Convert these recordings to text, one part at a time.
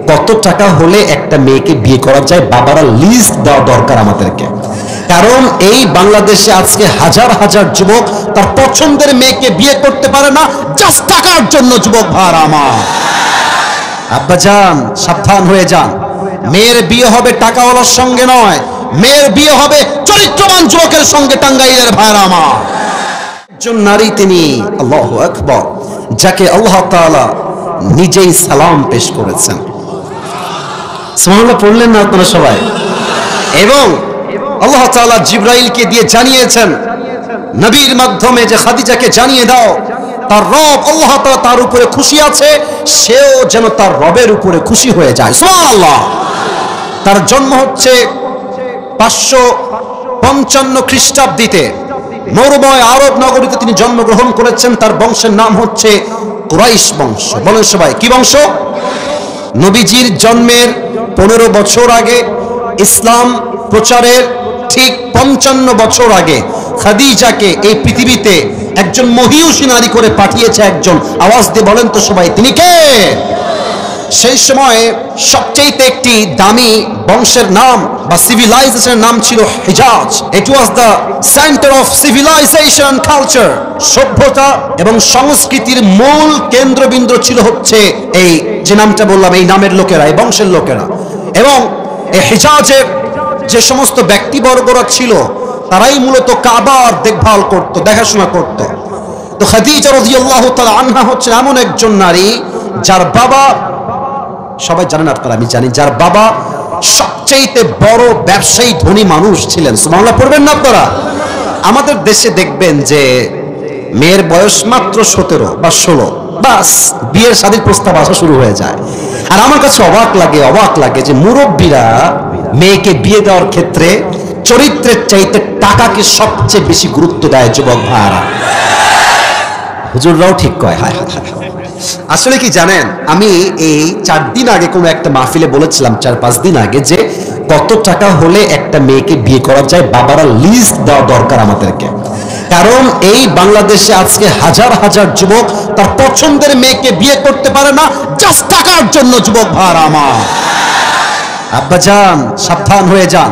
কত টাকা হলে একটা মেয়েকে বিয়ে করা যায়, বাবারা লিস্ট দেওয়া দরকার আমাদেরকে। কারণ এই বাংলাদেশে আজকে হাজার হাজার যুবক তার পছন্দের মেয়েকে বিয়ে করতে পারে না, জাস্ট টাকার জন্য। যুবক ভাইরা আমার, আব্বাজান সাবধান হয়ে যান। মেয়ের বিয়ে হবে টাকাওয়ালার সঙ্গে নয়, মেয়ের বিয়ে হবে চরিত্রবান যুবকের সঙ্গে। টাঙ্গাইলের ভাইরা আমার, একজন নারী, তিনি আল্লাহু আকবার, যাকে আল্লাহ তাআলা নিজেই সালাম পেশ করেছেন। সুবহানাল্লাহ পড়লেন না আপনারা সবাই? এবং আল্লাহ তাআলা জিবরাইলকে দিয়ে জানিয়েছেন নবীর মাধ্যমে যে খাদিজাকে জানিয়ে দাও তার রব আল্লাহ তাআলা তার উপরে খুশি আছে, সেও যেন তার রবের উপরে খুশি হয়ে যায়। সুবহানাল্লাহ। তার জন্ম হচ্ছে 555 খ্রিস্টাব্দে মরুময় আরব নগরীতে তিনি জন্মগ্রহণ করেছেন। তার বংশের নাম হচ্ছে কুরাইশ বংশ। বলেন সবাই, কি বংশ? নবীজির জন্মের 15 বছর আগে, ইসলাম প্রচারের ঠিক 55 বছর আগে খাদিজাকে এই পৃথিবীতে একজন মহিয়সী নারী করে পাঠিয়েছে একজন। আওয়াজ দিয়ে বলেন তো সবাই, তিনি কে? সেই সময়ে সবচেয়ে একটি দামি বংশের নাম বা সিভিলাইজেশনের নাম ছিল Hijaz. It was the centre of civilization culture. সভ্যতা এবং সংস্কৃতির মূল কেন্দ্রবিন্দু ছিল হচ্ছে এই যে নামটা বললাম, এই নামের লোকেরা, এই বংশের লোকেরা। এবং এই হিজাজের যে সমস্ত ব্যক্তিবর্গরা ছিল তারাই মূলত কাবার দেখভাল করত, দেখাশোনা করত। তো খাদিজা রাদিয়াল্লাহু তাআলা আনহা হচ্ছে এমন একজন নারী যার বাবা, সবাই জানেন আপনারা, আমি জানি, যার বাবা সবচেয়ে বড় ব্যবসায়ী ধনী মানুষ ছিলেন। সুবহানাল্লাহ পড়বেন না আপনারা? আমাদের দেশে দেখবেন যে মেয়ের বয়স মাত্র 17 বা 16, বাস বিয়ের শাদীর প্রস্তাব আসা শুরু হয়ে যায়। আর আমার কাছে অবাক লাগে যে মুরব্বীরা মেয়েকে বিয়ে দেওয়ার ক্ষেত্রে চরিত্রের চাইতে টাকাকে সবচেয়ে বেশি গুরুত্ব দেয়। যুবক ভাইরা, হুজুররাও ঠিক কয়। হায় হায় হায়। আসলে কি জানেন, আমি এই 4 দিন আগে কোনো একটা মাহফিলে বলেছিলাম, 4-5 দিন আগে, যে কত টাকা হলে একটা মেয়েকে বিয়ে করা যায়, বাবারা লিস্ট দেওয়া দরকার আমাদেরকে। কারণ এই বাংলাদেশে আজকে হাজার হাজার যুবক তার পছন্দের মেয়েকে বিয়ে করতে পারে না, জাস্ট টাকার জন্য। যুবক ভাইরা আমার, আব্বাজান সাবধান হয়ে যান।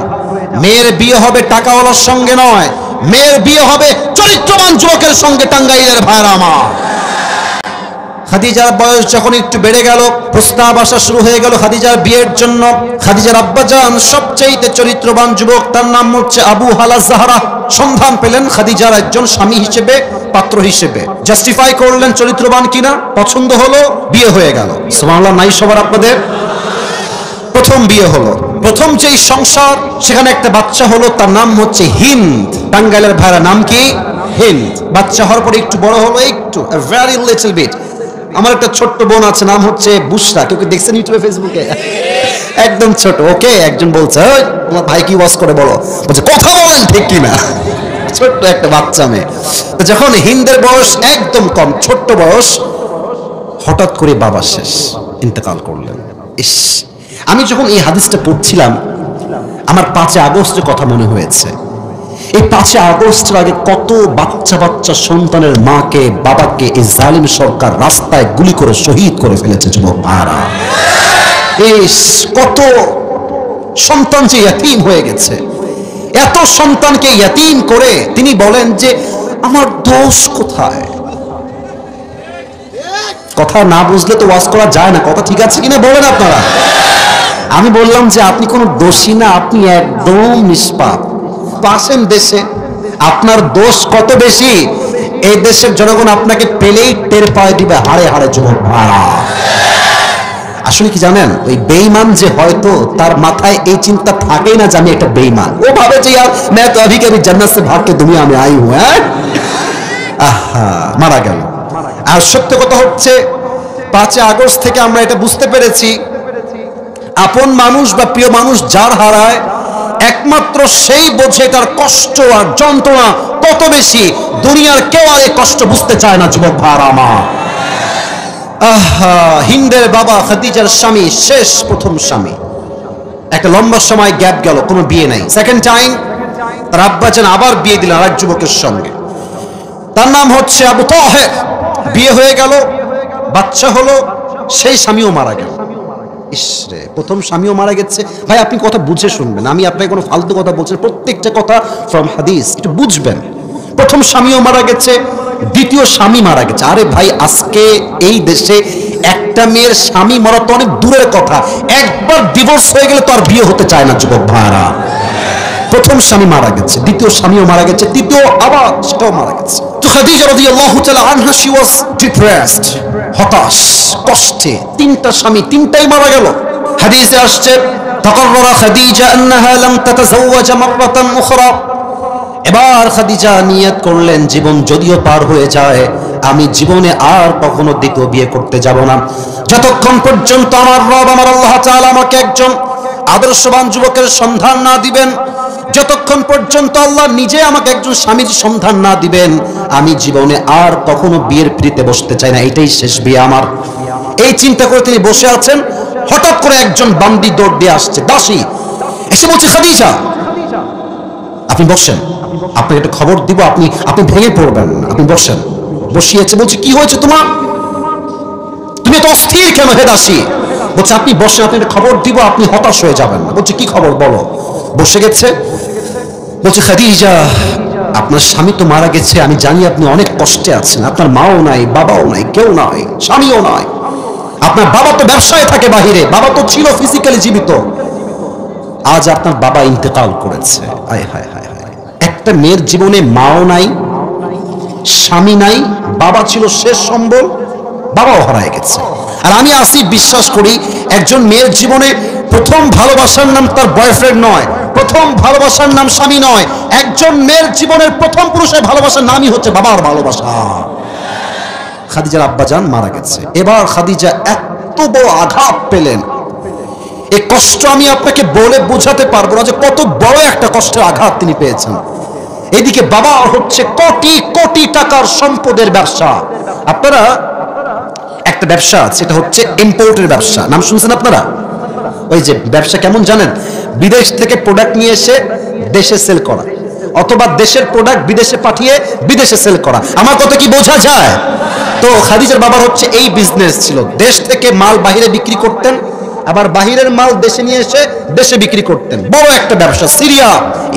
মেয়ের বিয়ে হবে টাকাওয়ালার সঙ্গে নয়, মেয়ের বিয়ে হবে চরিত্রবান যুবকের সঙ্গে। টাঙ্গাইলের ভাইরা আমার, খাদিজার বয়স যখন একটু বেড়ে গেল, প্রস্তাব আসা শুরু হয়ে গেল খাদিজার বিয়ের জন্য। খাদিজার আব্বাজান সবচেয়ে চরিত্রবান যুবক, তার নাম হচ্ছে আবু হালা জাহরা, সন্ধান পেলেন খাদিজার একজন স্বামী হিসেবে, পাত্র হিসেবে। জাস্টিফাই করলেন চরিত্রবান কিনা, পছন্দ হলো, বিয়ে হয়ে গেল। সুবহানাল্লাহ নাই সবার আপনাদের? প্রথম বিয়ে হলো, প্রথম যেই সংসার, সেখানে একটা বাচ্চা হলো, তার নাম হচ্ছে হিন্দ। টাঙ্গাইলের ভাইরা, নাম কি? হিন্দ। বাচ্চা হওয়ার পরে একটু বড় হলো, একটু ভেরি লিটল বিট। আমার একটা ছোট্ট বোন আছে, নাম হচ্ছে বুশরা। কেউ কি দেখছেন ইউটিউবে, ফেসবুকে? একদম ছোট। ওকে একজন বলছে, ওই তোমার ভাই কি ওয়াজ করে বলো, বলছে কথা বলেন ঠিক কিনা। ছোট্ট একটা বাচ্চা মেয়ে। যখন হিন্দের বয়স একদম কম, ছোট্ট বয়স, হঠাৎ করে বাবা শেষ, ইন্তেকাল করলেন। ইস, আমি যখন এই হাদিসটা পড়ছিলাম আমার 5 আগস্টের কথা মনে হয়েছে। এই 5 আগস্টের আগে কত বাচ্চা বাচ্চা সন্তানের মাকে, বাবাকে এই জালিম সরকার রাস্তায় গুলি করে শহীদ করে ফেলেছে। যুবক ভাইরা, কত সন্তান যে ইয়াতীম হয়ে গেছে। এত সন্তানকে ইয়াতীম করে তিনি বলেন যে আমার দোষ কোথায়? কথা না বুঝলে তো ওয়াজ করা যায় না। কথা ঠিক আছে কিনা বলেন আপনারা? আমি বললাম যে আপনি কোনো দোষী না, আপনি একদম নিষ্পাপ। পাশের দেশে আপনার দোষ কত বেশি, এই দেশের জনগণ আপনাকে পেলেই টের পায় দিবে হাড়ে হাড়ে। যুবক ভাড়া, আসলে কি জানেন, ওই বেঈমান যে হয়তো তার মাথায় এই চিন্তা থাকেই না যে আমি একটা বেঈমান। ও ভাবে যে यार मैं तो अभी कभी जन्नत से भाग के दुनिया में आई हूं। আহা, মারা গেল। আর সত্য কথা হচ্ছে 5 আগস্ট থেকে আমরা এটা বুঝতে পেরেছি, আপন মানুষ বা প্রিয় মানুষ যার হারায় একমাত্র সেই বোঝে তার কষ্ট আর যন্ত্রণা কত বেশি। দুনিয়ার কেউ আর এই কষ্ট বুঝতে চায় না। যুবক ভাইরা আমার, আহা, হিন্দের বাবা খাদিজার স্বামী শেষ, প্রথম স্বামী। একটা লম্বা সময় গ্যাপ গেল, কোনো বিয়ে নাই। সেকেন্ড টাইম তার আব্বাজান আবার বিয়ে দিলেন আরেক যুবকের সঙ্গে, তার নাম হচ্ছে আবু তাহের। বিয়ে হয়ে গেল, বাচ্চা হলো, সেই স্বামীও মারা গেল। ইসরে, প্রথম স্বামীও মারা গেছে। ভাই আপনি কথা বুঝে শুনবেন, আমি আপনাকে কোনো ফালতু কথা বলছি, প্রত্যেকটা কথা ফ্রম হাদিস, একটু বুঝবেন। প্রথম স্বামীও মারা গেছে, দ্বিতীয় স্বামী মারা গেছে। আরে ভাই আজকে এই দেশে একটা মেয়ের স্বামী মরা তো অনেক দূরের কথা, একবার ডিভোর্স হয়ে গেলে তো আর বিয়ে হতে চায় না যুবক ভাইরা। প্রথম স্বামী মারা গেছে, দ্বিতীয় স্বামীও মারা গেছে, তৃতীয় আবার সেটাও মারা গেছে। তো খাদিজা রাদিয়াল্লাহু তাআলা আনহা শি ওয়াজ ডিপ্রেসড, হতাশ, কষ্টে। তিনটা স্বামী, তিনটাই মারা গেল। হাদিসে আসছে তাকাররারা খাদিজা আন্নাহা লাম তাতাযাওয়াজ মাররাতান উখরা। এবার খাদিজা নিয়ত করলেন, জীবন যদিও পার হয়ে যায় আমি জীবনে আর কখনো দ্বিতীয় বিয়ে করতে যাব না, যতক্ষণ পর্যন্ত আমার রব আমার আল্লাহ তাআলা আমাকে একজন আদর্শবান যুবকের সন্ধান না দিবেন, যতক্ষণ পর্যন্ত আল্লাহ নিজে আমাকে একজন স্বামীর সন্ধান না দিবেন, আমি জীবনে আর কখনো বিয়ের পিড়িতে বসতে চাই না, এটাই শেষ বিয়ে আমার। এই চিন্তা করে তিনি বসে আছেন, হঠাৎ করে একজন বান্দি দৌড় দিয়ে আসছে, দাসী এসে বলছে, খাদিজা আপনি বসেন, আপনাকে একটা খবর দিব, আপনি ভেঙে পড়বেন না, আপনি বসেন। বসিয়েছে, বলছে কি হয়েছে তোমার, তুমি তো অস্থির কেন হে দাসী? বলছে আপনি বসেন, আপনি একটা খবর দিব, আপনি হতাশ হয়ে যাবেন না। বলছে কি খবর বলো। বসে গেছে, বলছে খাদিজা আপনার স্বামী তো মারা গেছে, আমি জানি আপনি অনেক কষ্টে আছেন, আপনার মাও নাই, বাবাও নাই, কেউ নাই, স্বামীও নাই, আপনার বাবা তো ব্যবসায় থাকে বাহিরে, বাবা তো ছিল ফিজিক্যালি জীবিত, আজ আপনার বাবা ইন্তেকাল করেছে। আয় হায় হায় হায়, একটা মেয়ের জীবনে মাও নাই, স্বামী নাই, বাবা ছিল শেষ সম্বল, বাবাও হারায় গেছে। আর আমি আসি বিশ্বাস করি একজন মেয়ের জীবনে প্রথম ভালোবাসার নাম তার বয়ফ্রেন্ড নয়, প্রথম ভালোবাসার নাম স্বামী নয়, একজন মেয়ের জীবনের প্রথম পুরুষের ভালোবাসার নামই হচ্ছে বাবার ভালোবাসা। খাদিজার আব্বাজান মারা গেছে, এবার খাদিজা এত বড় আঘাত পেলেন, এই কষ্ট আমি আপনাকে বলে বোঝাতে পারবো না যে কত বড় একটা কষ্টের আঘাত তিনি পেয়েছেন। এদিকে বাবা হচ্ছে কোটি কোটি টাকার সম্পদের ব্যবসা। আপনারা একটা ব্যবসা আছে, এটা হচ্ছে ইম্পোর্টের ব্যবসা, নাম শুনছেন আপনারা? ওই যে ব্যবসা কেমন জানেন, বিদেশ থেকে প্রোডাক্ট নিয়ে এসে দেশে সেল করা, অথবা দেশের প্রোডাক্ট বিদেশে পাঠিয়ে বিদেশে সেল করা। আমার কথা কি বোঝা যায়? তো খাদিজার বাবার হচ্ছে এই বিজনেস ছিল, দেশ থেকে মাল বাহিরে বিক্রি করতেন, আবার বাহিরের মাল দেশে নিয়ে এসে দেশে বিক্রি করতেন। বড় একটা ব্যবসা, সিরিয়া,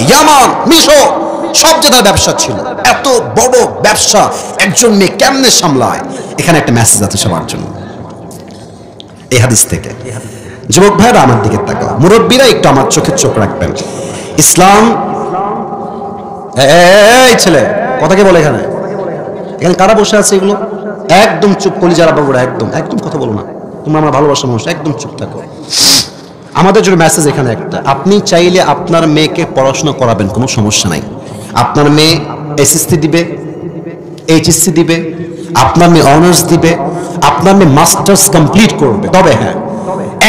ইয়ামান, মিশর সব জায়গায় ব্যবসা ছিল। এত বড় ব্যবসা একজন মেয়ে কেমনে সামলায়? এখানে একটা মেসেজ আছে সবার জন্য এই হাদিস থেকে। যুবক ভাইরা আমার দিকে তাকাও, মুরব্বীরা একটু আমার চোখে চোখ রাখবেন। ইসলাম, এই ছেলে কথা কে বলে? এখানে কারা বসে আছে এগুলো? একদম চুপ, কলিজারা বাবুরা একদম একদম কথা বলো না, তোমরা আমার ভালোবাসার মানুষ, একদম চুপ থাকো। আমাদের জন্য মেসেজ এখানে একটা, আপনি চাইলে আপনার মেয়েকে পড়াশোনা করাবেন, কোনো সমস্যা নাই। আপনার মেয়ে এসএসসি দিবে, এইচএসসি দিবে, আপনার মেয়ে অনার্স দিবে, আপনার মেয়ে মাস্টার্স কমপ্লিট করবে, তবে হ্যাঁ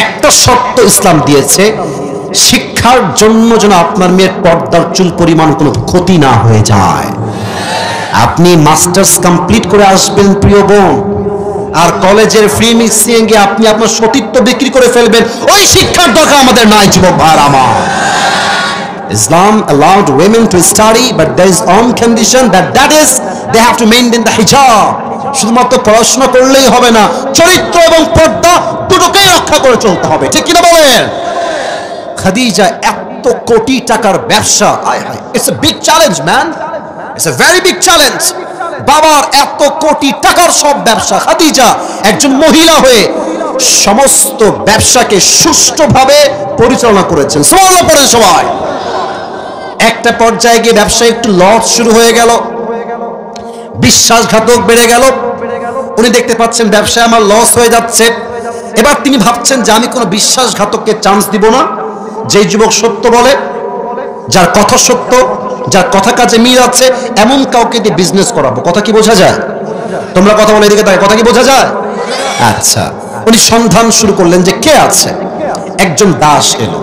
একটা শর্ত ইসলাম দিয়েছে, শিক্ষার জন্য যেন আপনার মেয়ের পর্দার চুল পরিমাণ কোনো ক্ষতি না হয়ে যায়। আপনি মাস্টার্স কমপ্লিট করে আসবেন প্রিয় বোন, আর কলেজের ফ্রি মিক্সিং এ আপনি আপনার সতীত্ব বিক্রি করে ফেলবেন, ওই শিক্ষার দরকার আমাদের নাই যুবক ভাই আমার। Islam allowed women to study, but there is one condition, that is they have to maintain the hijab. শুধুমাত্র পড়াশোনা করলেই হবে না, চরিত্র এবং পর্দা দুটোকেই রক্ষা করে চলতে হবে, ঠিক কিনা বলেন? খাদিজা এত কোটি টাকার ব্যবসা, it's a big challenge man, it's a very big challenge। বাবার এত কোটি টাকার সব ব্যবসা, খাদিজা একজন মহিলা হয়ে সমস্ত ব্যবসাকে সুষ্ঠুভাবে পরিচালনা করেছেন। সুবহানাল্লাহ পড়েন সবাই। একটা পর্যায়ে গিয়ে ব্যবসায় একটু লস শুরু হয়ে গেল, বিশ্বাসঘাতক বেড়ে গেল, উনি দেখতে পাচ্ছেন ব্যবসায় আমার লস হয়ে যাচ্ছে। এবার তিনি ভাবছেন যে আমি কোনো বিশ্বাসঘাতককে চান্স দিব না, যে যুবক সত্য বলে, যার কথা সত্য, যার কথা কাজে মিল আছে, এমন কাউকে দিয়ে বিজনেস করাবো। কথা কি বোঝা যায়? তোমরা কথা বলে এদিকে তাই, কথা কি বোঝা যায়? আচ্ছা, উনি সন্ধান শুরু করলেন যে কে আছে। একজন দাস এলো,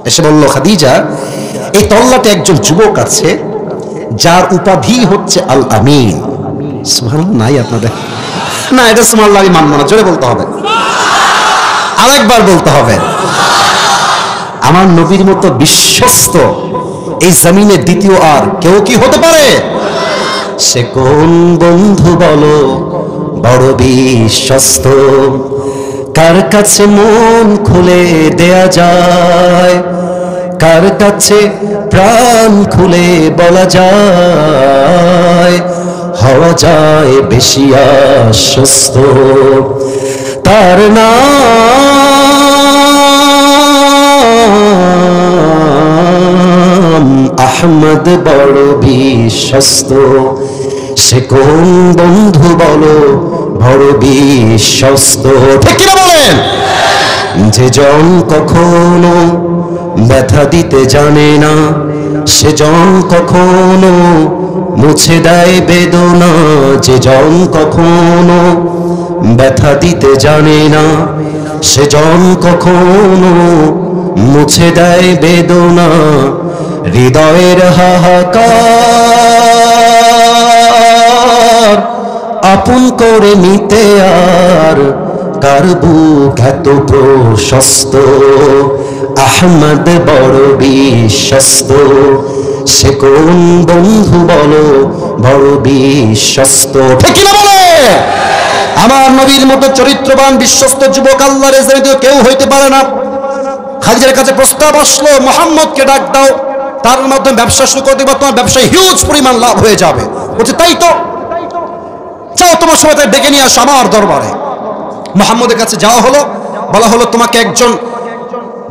এসে বলল, খাদিজা এই তল্লাটে একজন যুবক আছে যার উপাধি হচ্ছে আল আমিন। সুবহানাল্লাহ নাই আপনাদের? না, এটা সুবহানাল্লাহ আমি মানব না, জোরে বলতে হবে, আরেকবার বলতে হবে। আমার নবীর মতো বিশ্বস্ত এই জমিনে দ্বিতীয় আর কেউ কি হতে পারে? সে কোন বন্ধু বলো বড় বিশ্বস্ত, কার কাছে মন খুলে দেয়া যায়, কার কাছে প্রাণ খুলে বলা যায়, হওয়া যায় বেশি আশ্বস্ত তার নাম আহমদ বড় বিশ্বস্ত। সে কোন বন্ধু বলো বড় বিশ্বস্ত, ঠিক কিনা বলেন? যে জন কখনো ব্যথা দিতে জানে না, সে জন কখনো মুছে দেয় বেদনা। যে জন কখনো ব্যথা দিতে জানে না, সে জন কখনো মুছে দেয় বেদনা। হৃদয়ের হাহাকার আপন করে নিতে আর কার বুক এত প্রশস্ত, আহমদ বড় বিশ্বস্ত। সে কোন বন্ধু বলো বড় বিশ্বস্ত, ঠিক না বলে? আমার নবীর মতো চরিত্রবান বিশ্বস্ত যুবক আল্লাহর রেজা কেউ হইতে পারে না। খাদিজার কাছে প্রস্তাব আসলো, মুহাম্মদকে ডাক দাও, তার মাধ্যমে ব্যবসা শুরু করে দেবো, তোমার ব্যবসায় হিউজ পরিমাণ লাভ হয়ে যাবে। বলছে তাই তো, চাও তোমার সময় তাই ডেকে নিয়ে আসো আমার দরবারে। মুহাম্মদের কাছে যাওয়া হলো, বলা হলো তোমাকে একজন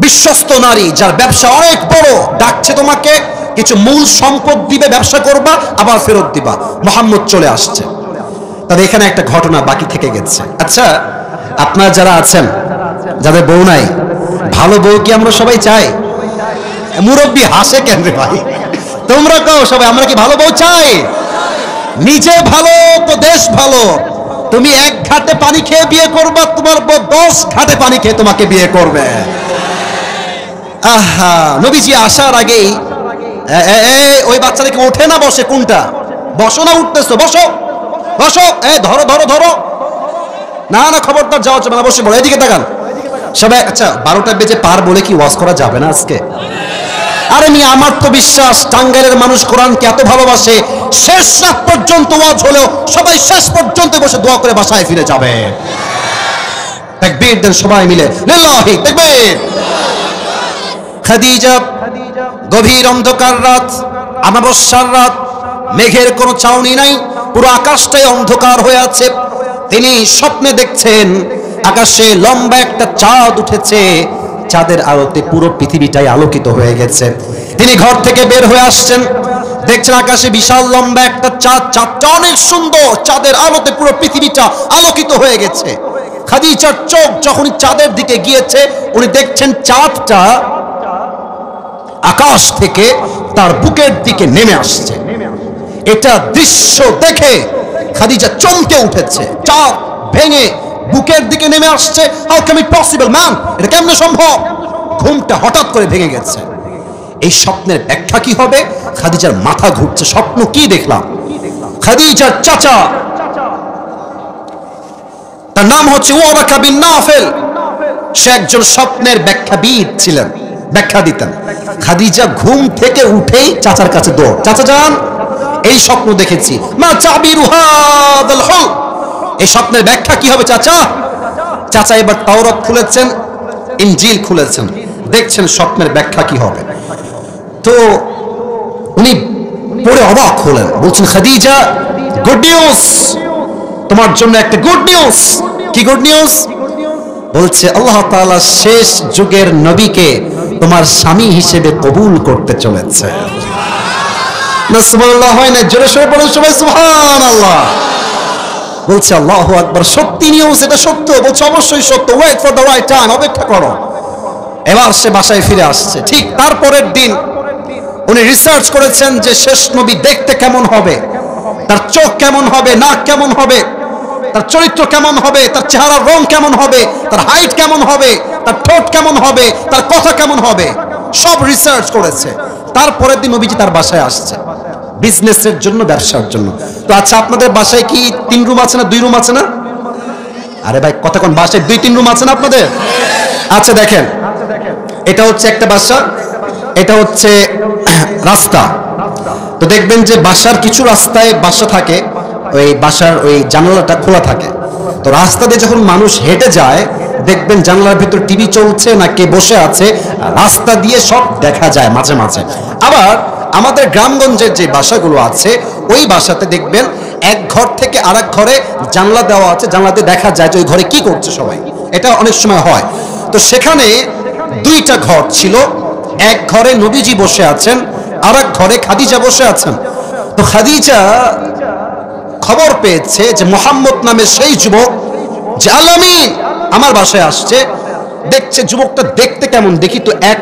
বিশ্বস্ত নারী যার ব্যবসা অনেক বড় ডাকছে, তোমাকে কিছু মূল সম্পদ দিবে, ব্যবসা করবা আবার ফেরত দিবা। মুহাম্মদ চলে আসছে। তবে এখানে একটা ঘটনা বাকি থেকে গেছে। আচ্ছা, আপনারা যারা আছেন যাদের বউ নাই, ভালো বউ কি আমরা সবাই চাই? মুরব্বী হাসে কেন রে ভাই? তোমরা কও সবাই আমরা কি ভালো বউ চাই? নিজে ভালো তো দেশ ভালো। তুমি এক ঘাটে পানি খেয়ে বিয়ে করবা, তোমার বউ 10 ঘাটে পানি খেয়ে তোমাকে বিয়ে করবে। আহা, নবীজি আসার আগেই ওই বাচ্চাটাকে ওঠে না বসে, কোনটা? বসো না উঠতেছো? বসো বসো, ধরো ধরো ধরো, না না খবরদার যাওয়া যাবে না, বসে বলো, এদিকে তাকান সবাই। আচ্ছা 12টা বেজে পার বলে কি ওয়াজ করা যাবে না আজকে? আরে মি, আমার তো বিশ্বাস টাঙ্গাইলের মানুষ কোরআনকে এত ভালোবাসে, শেষ রাত পর্যন্ত ওয়াজ হলেও সবাই শেষ পর্যন্ত বসে দোয়া করে বাসায় ফিরে যাবে। তাকবীর দেন সবাই মিলে, লিল্লাহি তাকবীর। খাদিজা গভীর অন্ধকার রাত, অমাবস্যার রাত, মেঘের কোনো ছাউনি নাই, পুরো আকাশটাই অন্ধকার হয়ে আছে। তিনি স্বপ্নে দেখছেন আকাশে লম্বা একটা চাঁদ উঠেছে, চাঁদের আলোতে পুরো পৃথিবীটাই আলোকিত হয়ে গেছে। তিনি ঘর থেকে বের হয়ে আসছেন, দেখছেন আকাশে বিশাল লম্বা একটা চাঁদ, চাঁদটা অনেক সুন্দর, চাঁদের আলোতে পুরো পৃথিবীটা আলোকিত হয়ে গেছে। খাদিজার চোখ যখন চাঁদের দিকে গিয়েছে, উনি দেখছেন চাঁদটা আকাশ থেকে তার বুকের দিকে নেমে আসছে। এটা দৃশ্য দেখে খাদিজা চমকে উঠেছে। চাঁদ ভেঙে বুকের দিকে নেমে আসছে, how can it possible man, এটা কেমনে সম্ভব? ঘুমটা হঠাৎ করে ভেঙে গেছে। এই স্বপ্নের ব্যাখ্যা কি হবে? খাদিজার মাথা ঘুরছে, স্বপ্ন কি দেখলাম? খাদিজার চাচা, তার নাম হচ্ছে ওয়ারাকা বিন নাফেল, সে একজন স্বপ্নের ব্যাখ্যাবিদ ছিলেন, ব্যাখ্যা দিতেন। খাদিজা ঘুম থেকে উঠেই চাচার কাছে দৌড়, চাচা যান এই স্বপ্ন দেখেছি, মা তাবিরু হাদাল হুল, এই স্বপ্নের ব্যাখ্যা কি হবে চাচা? চাচা এবার তাওরাত খুলেছেন, ইনজিল খুলেছেন, দেখছেন স্বপ্নের ব্যাখ্যা কি হবে। তো উনি পড়ে অবাক হলেন, বলছেন খাদিজা গুড নিউজ, তোমার জন্য একটা গুড নিউজ। কি গুড নিউজ? বলছে আল্লাহ তাআলা শেষ যুগের নবীকে তোমার স্বামী হিসেবে কবুল করতে চলেছে। না সুবহানাল্লাহ হয় না? জোরে সোরে পড়ুন সবাই সুবহানাল্লাহ। বলছে আল্লাহু আকবার, সত্যি নিউজ, এটা সত্য? বলছে অবশ্যই সত্য, wait for the right time, অপেক্ষা করো। এবার সে বাসায় ফিরে আসছে। ঠিক তারপরের দিন উনি রিসার্চ করেছেন যে শেষ নবী দেখতে কেমন হবে, তার চোখ কেমন হবে, নাক কেমন হবে, তার চরিত্র কেমন হবে, তার চেহারার রং কেমন হবে, তার হাইট কেমন হবে, তার ঠোঁট কেমন হবে, তার কথা কেমন হবে, সব রিসার্চ করেছে। তারপরের দিন নবীজি তার বাসায় আসছে বিজনেসের জন্য, ব্যবসার জন্য। তো আচ্ছা আপনাদের বাসায় কি 3 রুম আছে না 2 রুম আছে না? আরে ভাই কথা কোন, বাসায় 2-3 রুম আছে না আপনাদের? আচ্ছা দেখেন, এটা হচ্ছে একটা বাসা, এটা হচ্ছে রাস্তা। তো দেখবেন যে বাসার কিছু রাস্তায় বাসা থাকে, ওই বাসার ওই জানালাটা খোলা থাকে। তো রাস্তা দিয়ে যখন মানুষ হেঁটে যায় দেখবেন জানলার ভিতর টিভি চলছে না কে বসে আছে, রাস্তা দিয়ে সব দেখা যায় মাঝে মাঝে। আবার আমাদের গ্রামগঞ্জের যে বাসাগুলো আছে ওই বাসাতে দেখবেন এক ঘর থেকে আরেক ঘরে জানলা দেওয়া আছে, জানলাতে দেখা যায় যে ওই ঘরে কি করছে সবাই, এটা অনেক সময় হয়। তো সেখানে দুইটা ঘর ছিল, এক ঘরে নবীজি বসে আছেন, আরেক ঘরে খাদিজা বসে আছেন। তো খাদিজা খবর পেয়েছে যে মুহাম্মদ নামে সেই যুবক যে আলামিন আমার বাসায় আসছে। দেখছে যুবকটা দেখতে কেমন, দেখি তো এক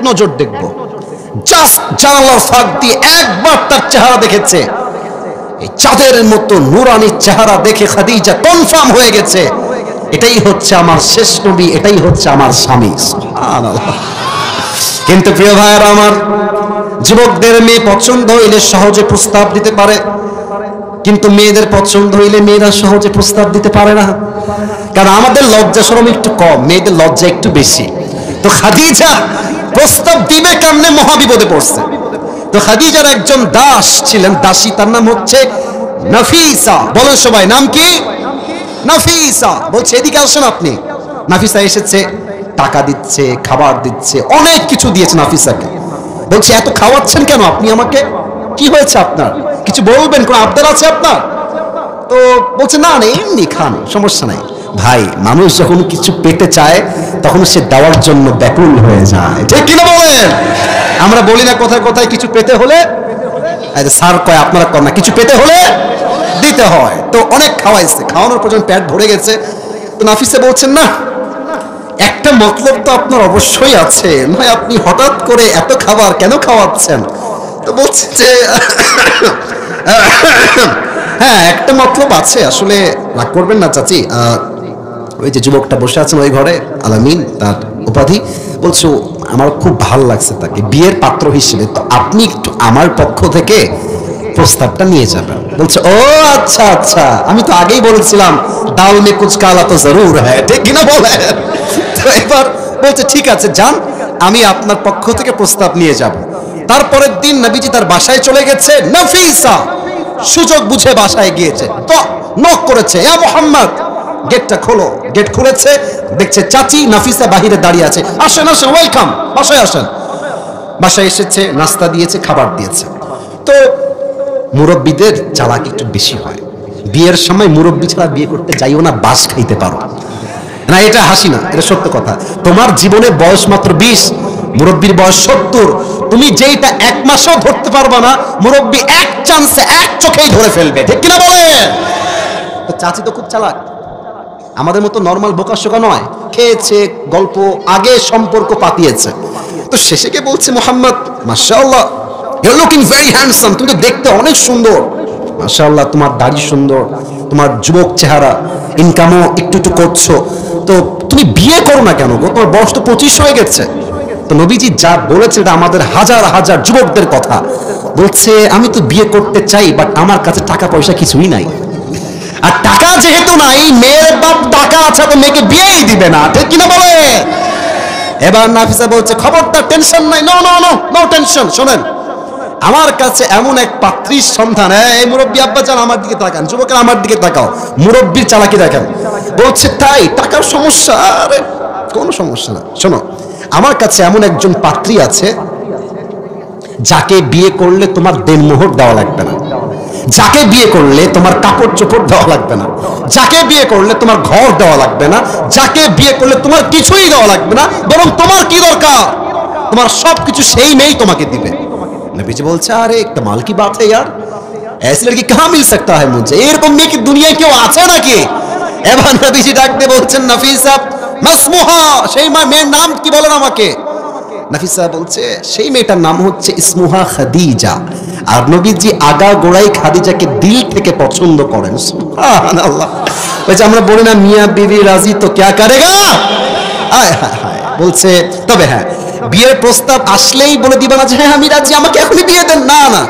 নজর দেখবো। জাস্ট জানালার ফাঁক দিয়ে একবার তার চেহারা দেখেছে, এই চাঁদের মতো নূরানি চেহারা দেখে খাদিজা কনফার্ম হয়ে গেছে এটাই হচ্ছে আমার শেষ নবী, এটাই হচ্ছে আমার স্বামী। সুবহানাল্লাহ। কিন্তু প্রিয় ভাইয়েরা আমার, যুবকদের মেয়ে পছন্দ হইলে সহজে প্রস্তাব দিতে পারে, কিন্তু মেয়েদের পছন্দ হইলে মেয়েরা সহজে প্রস্তাব দিতে পারে না। কারণ আমাদের লজ্জা শরম একটু কম, মেয়েদের লজ্জা একটু বেশি। তো খাদিজা প্রস্তাব দিবে কেমনে, মহাবিপদে পড়ছে। তো খাদিজার একজন দাস ছিলেন, দাসী, তার নাম হচ্ছে নাফিসা। বলেন সবাই, নাম কি? নাফিসা। বলছে এদিকে আসেন আপনি। নাফিসা এসেছে, টাকা দিচ্ছে, খাবার দিচ্ছে, অনেক কিছু দিয়েছে নাফিসাকে। বলছে এত খাওয়াচ্ছেন কেন আপনি আমাকে, কি হয়েছে আপনার, কিছু বলবেন, কোন আবদার আছে আপনার? তো বলছে না না এমনি খান, সমস্যা নাই। ভাই, মানুষ যখন কিছু পেতে চায় তখন সে দেওয়ার জন্য ব্যাকুল হয়ে যায়, ঠিক কিনা বলেন? আমরা বলি না কোথায় কোথায় কিছু পেতে হলে, স্যার কয় আপনারা কর না, কিছু পেতে হলে দিতে হয়। তো অনেক খাওয়াইছে, খাওয়ানোর পর যখন পেট ভরে গেছে, তো নাফিসা বলছেন না একটা মতলব তো আপনার অবশ্যই আছে, নয় আপনি হঠাৎ করে এত খাবার কেন খাওয়াচ্ছেন? তো বলছে যে হ্যাঁ একটা মতলব আছে, আসলে রাগ করবেন না চাচি, ওই যে যুবকটা বসে আছেন ওই ঘরে, আলামিন তার উপাধি, বলছো আমার খুব ভালো লাগছে তাকে বিয়ের পাত্র হিসেবে, তো আপনি একটু আমার পক্ষ থেকে প্রস্তাবটা নিয়ে যাবেন। বলছে ও আচ্ছা আচ্ছা, আমি তো আগেই বলেছিলাম দাল মে কুছ কালা তো জরুর হ্যায়, ঠিক কিনা বলেন? তো এবার বলছে ঠিক আছে যান, আমি আপনার পক্ষ থেকে প্রস্তাব নিয়ে যাব। তারপরের দিন নবীজি তার বাসায় চলে গেছে। নাফিসা সুযোগ বুঝে বাসায় গিয়েছে, তো নক করেছে, ইয়া মুহাম্মদ গেটটা খোলো। গেট খুলেছে, দেখছে চাচি নাফিসা বাহিরে দাঁড়িয়ে আছে। আসেন আসেন, ওয়েলকাম, বাসায় আসেন। বাসায় এসেছে, নাস্তা দিয়েছে, খাবার দিয়েছে। তো মুরব্বীদের চালাকি একটু বেশি হয়, বিয়ের সময় মুরব্বী ছাড়া বিয়ে করতে যাইও না, বাস খাইতে পারো না। এটা হাসি না, এটা সত্য কথা। তোমার জীবনে বয়স মাত্র 20, মুরব্বীর বয়স 70, তুমি যেইটা এক মাসেও ধরতে পারবা না, মুরব্বী এক চান্সে এক চোখেই ধরে ফেলবে, ঠিক কিনা বলে? তো চাচি তো খুব চালাক, আমাদের মতো নর্মাল বোকাশোকা নয়, খেয়েছে, গল্প, আগে সম্পর্ক পাতিয়েছে। তো শেষে কে বলছে মুহাম্মদ মাশাআল্লাহ you are looking very handsome, তুমি তো দেখতে অনেক সুন্দর, মাশাআল্লাহ তোমার দাড়ি সুন্দর, তোমার যুবক চেহারা, ইনকামও একটু একটু করছো, তো তুমি বিয়ে করো না কেন গো, তোমার বয়স তো 25 হয়ে গেছে। তো নবীজি যা বলেছে এটা আমাদের হাজার হাজার যুবকদের কথা। বলছে আমি তো বিয়ে করতে চাই, বাট আমার কাছে টাকা পয়সা কিছুই নাই, আর টাকা যেহেতু নাই, মেয়ের বাপ টাকা আছে তো মেয়েকে বিয়েই দিবে না, ঠিক কিনা বলে? এবার নাফিসা বলছে খবরদার, টেনশন নাই, no no no no tension, শোনেন আমার কাছে এমন এক পাত্রীর সন্ধান। এই মুরব্বী আব্বা যান আমার দিকে তাকান, যুবকের আমার দিকে তাকাও, মুরব্বীর চালাকি দেখেন। বলছে তাই, টাকার সমস্যা? আরে কোনো সমস্যা না, শোনো আমার কাছে এমন একজন পাত্রী আছে যাকে বিয়ে করলে তোমার দেনমোহর দেওয়া লাগবে না, যাকে বিয়ে করলে তোমার কাপড় চোপড় দেওয়া লাগবে না, যাকে বিয়ে করলে তোমার ঘর দেওয়া লাগবে না, যাকে বিয়ে করলে তোমার কিছুই দেওয়া লাগবে না, বরং তোমার কি দরকার, তোমার সবকিছু সেই মেয়েই তোমাকে দিবে। नबीजी বলছে আরে कमाल की बात है यार, ऐसी लड़की कहाँ मिल सकता है मुझे, এরকম মেয়ে কি দুনিয়ায় কেউ আছে নাকি? এবার নবীজি ডাকতে বলছেন নাফিসা মাসমুহা, সেই মেয়ের নাম কি বলেন আমাকে? নাফিসা বলছে সেই মেয়েটার নাম হচ্ছে ইসমুহা খাদিজা। আর নবীজি আগা গোড়াই খাদিজাকে দিল থেকে পছন্দ করেন। সুবহানাল্লাহ। বলছে আমরা বলি না মিয়াঁ বিবি রাজি তো क्या करेगा, আয় হায় হায়। বলছে তবে হ্যাঁ, বিয়ের প্রস্তাব আসলেই বলে দিবা না যে হ্যাঁ আমি রাজি, আমাকে এখনই বিয়ে দেন, না না,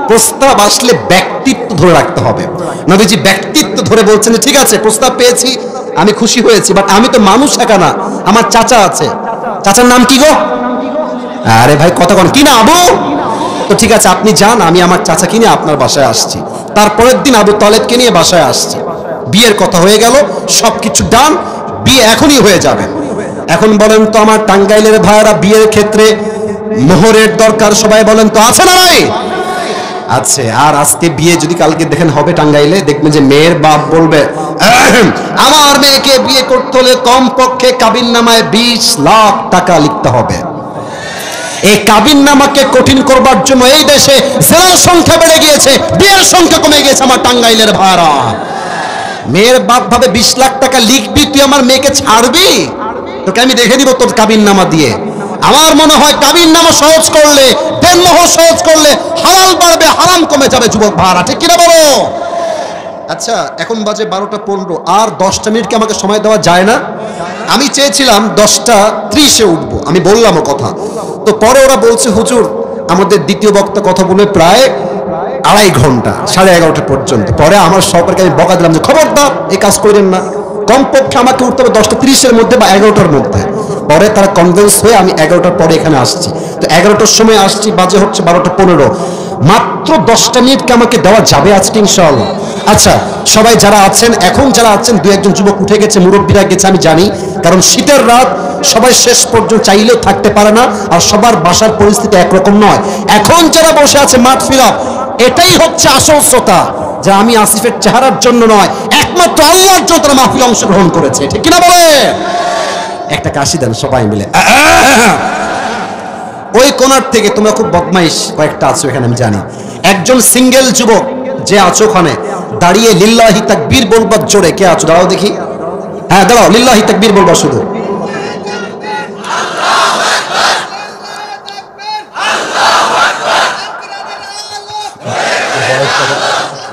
প্রস্তাব আসলে ব্যক্তিত্ব ধরে রাখতে হবে। নবীজি ব্যক্তিত্ব ধরে বলছেন ঠিক আছে প্রস্তাব পেয়েছি, আমি খুশি হয়েছি, বাট আমি তো মানুষ একা না, আমার চাচা আছে। চাচার নাম কি গো? আরে ভাই কথা কোন কি না আবু? তো ঠিক আছে আপনি যান, আমি আমার চাচাকে নিয়ে আপনার বাসায় আসছি। তারপরের দিন আবু তালেবকে নিয়ে বাসায় আসছে, বিয়ের কথা হয়ে গেল, সবকিছু ডান। বিয়ে এখনই হয়ে যাবে। এখন বলেন তো আমার টাঙ্গাইলের ভাইয়েরা বিয়ের ক্ষেত্রে মোহরের দরকার, সবাই বলেন তো আছে না নাই? আছে। আর আজকে বিয়ে যদি কালকে দেখেন হবে টাঙ্গাইলে, দেখবেন যে মেয়ের বাপ বলবে আমার মেয়েকে বিয়ে করতে হলে কমপক্ষে কাবিননামায় 20 লাখ টাকা লিখতে হবে। এই কাবিননামাকে কঠিন করবার জন্য এই দেশে জেনার সংখ্যা বেড়ে গিয়েছে, বিয়ের সংখ্যা কমে গিয়েছে। আমার টাঙ্গাইলের ভাড়া মেয়ের বাপ ভাবে 20 লাখ টাকা লিখবি, তুই আমার মেয়েকে ছাড়বি? তোকে আমি দেখে দিব তোর কাবিননামা দিয়ে। আমার মনে হয় কাবিননামা সহজ করলে, দেনমোহর সহজ করলে হালাল বাড়বে, হারাম কমে যাবে যুবক ভাড়া, ঠিক কিনা বলো? আচ্ছা এখন বাজে 12টা 15, আর 10টা মিনিট কি আমাকে সময় দেওয়া যায় না? আমি চেয়েছিলাম 10টা 30-এ উঠবো, আমি বললামও কথা। তো পরে ওরা বলছে হুজুর আমাদের দ্বিতীয় বক্তা কথা বলে প্রায় 2.5 ঘন্টা, 11:30 পর্যন্ত। পরে আমার সরকারকে আমি বকা দিলাম যে খবরদার এই কাজ করেন না, কমপক্ষে আমাকে উঠতে হবে 10টা 30-এর মধ্যে বা 11টার মধ্যে। পরে তারা কনভিন্স হয়ে আমি 11টার পরে এখানে আসছি। তো 11টার সময় আসছি, বাজে হচ্ছে 12টা 15। মাত্র 10টা মিনিটকে আমাকে দেওয়া যাবে আজকে ইনশাআল্লাহ? আচ্ছা সবাই যারা আছেন, এখন যারা আছেন, 2-1 যুবক উঠে গেছে, মুরব্বীরা গেছে আমি জানি, কারণ শীতের রাত, সবাই শেষ পর্যন্ত চাইলেও থাকতে পারে না, আর সবার বাসার পরিস্থিতি একরকম নয়। এখন যারা বসে আছে মাঠ ফিরা, এটাই হচ্ছে আসল শ্রোতা, যে আমি আসিফের চেহারার জন্য নয়, একমাত্র আল্লাহর জন্য তারা মাহফিলে অংশগ্রহণ করেছে, ঠিক কিনা বলে? একটা কাশি দেন সবাই মিলে। ওই কোনার থেকে তোমরা খুব বদমাইশ কয়েকটা আছো এখানে আমি জানি, একজন সিঙ্গেল যুবক যে আছো ওখানে দাঁড়িয়ে লিল্লাহি তাকবীর বলবা জোরে। কে আছো? দাঁড়াও দেখি। হ্যাঁ দাঁড়াও, লিল্লাহি তাকবীর বলবা শুধু।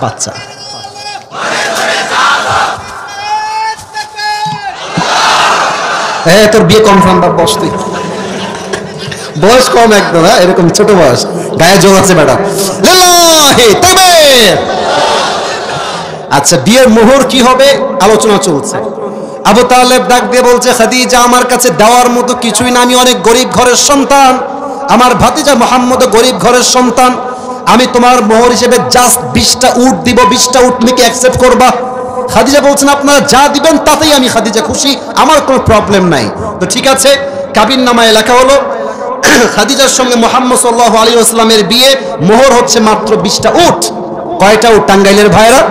বাচ্চা তোর বিয়ে কনফার্ম, বা বস তুই, বয়স কম একদম, হ্যাঁ এরকম ছোট বয়স, গায়ে জোর আছে ম্যাডাম। লিল্লাহি তাকবীর। আচ্ছা বিয়ের মোহর কি হবে আলোচনা চলছে। আবু তালেব ডাক দিয়ে বলছে খাদিজা আমার কাছে দেওয়ার মতো কিছুই না, আমি অনেক গরিব ঘরের সন্তান, আমার ভাতিজা মুহাম্মদ গরিব ঘরের সন্তান, আমি তোমার মোহর হিসেবে জাস্ট 20টা উট দিব, 20টা উট তুমি কি অ্যাকসেপ্ট করবা? খাদিজা বলছেন আপনারা যা দিবেন তাতেই আমি খাদিজা খুশি, আমার কোনো প্রবলেম নাই। তো ঠিক আছে, কাবিননামায় লেখা হলো খাদিজার সঙ্গে মুহাম্মদ সাল্লাল্লাহু আলাইহি ওয়াসাল্লামের বিয়ে, মোহর হচ্ছে মাত্র 20টা উট। কয়টা উট টাঙ্গাইলের ভাইরা?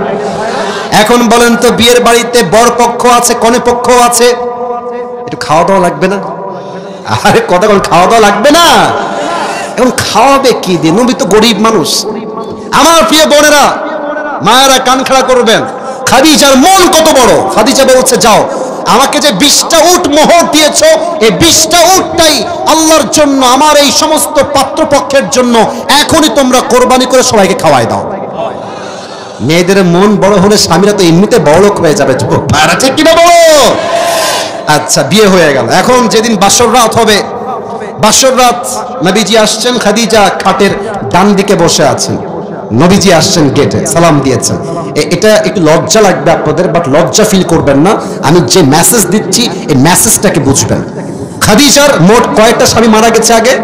এখন বলেন তো বিয়ের বাড়িতে বর পক্ষ আছে, কনে পক্ষ আছে, একটু খাওয়া দাওয়া লাগবে না? আরে কথা বল, খাওয়া দাওয়া লাগবে না? এখন খাওয়াবে কি দিয়ে? নবী তো গরিব মানুষ। আমার প্রিয় বোনেরা মায়েরা কান খাড়া করবেন, খাদিজার মন কত বড়। খাদিজা বলছে যাও, আমাকে যে 20টা উট মোহর দিয়েছো, এই 20টা উটটাই আল্লাহর জন্য, আমার এই সমস্ত পাত্রপক্ষের জন্য, এখনই তোমরা কোরবানি করে সবাইকে খাওয়াই দাও। মেয়েদের মন বড় হলে স্বামীরা তো এমনিতে বড়লোক হয়ে যাবে, ঠিক কিনা বলো? আচ্ছা বিয়ে হয়ে গেল, এখন যেদিন বাসর রাত হবে, বাসর রাত নবীজি আসছেন, খাদিজা খাটের ডান দিকে বসে আছেন, নবীজি আসছেন গেটে, সালাম দিয়েছেন। এটা একটু লজ্জা লাগবে আপনাদের, বাট লজ্জা ফিল করবেন না, আমি যে মেসেজ দিচ্ছি এই মেসেজটাকে বুঝবেন। খাদিজার মোট কয়টা স্বামী মারা গেছে আগে?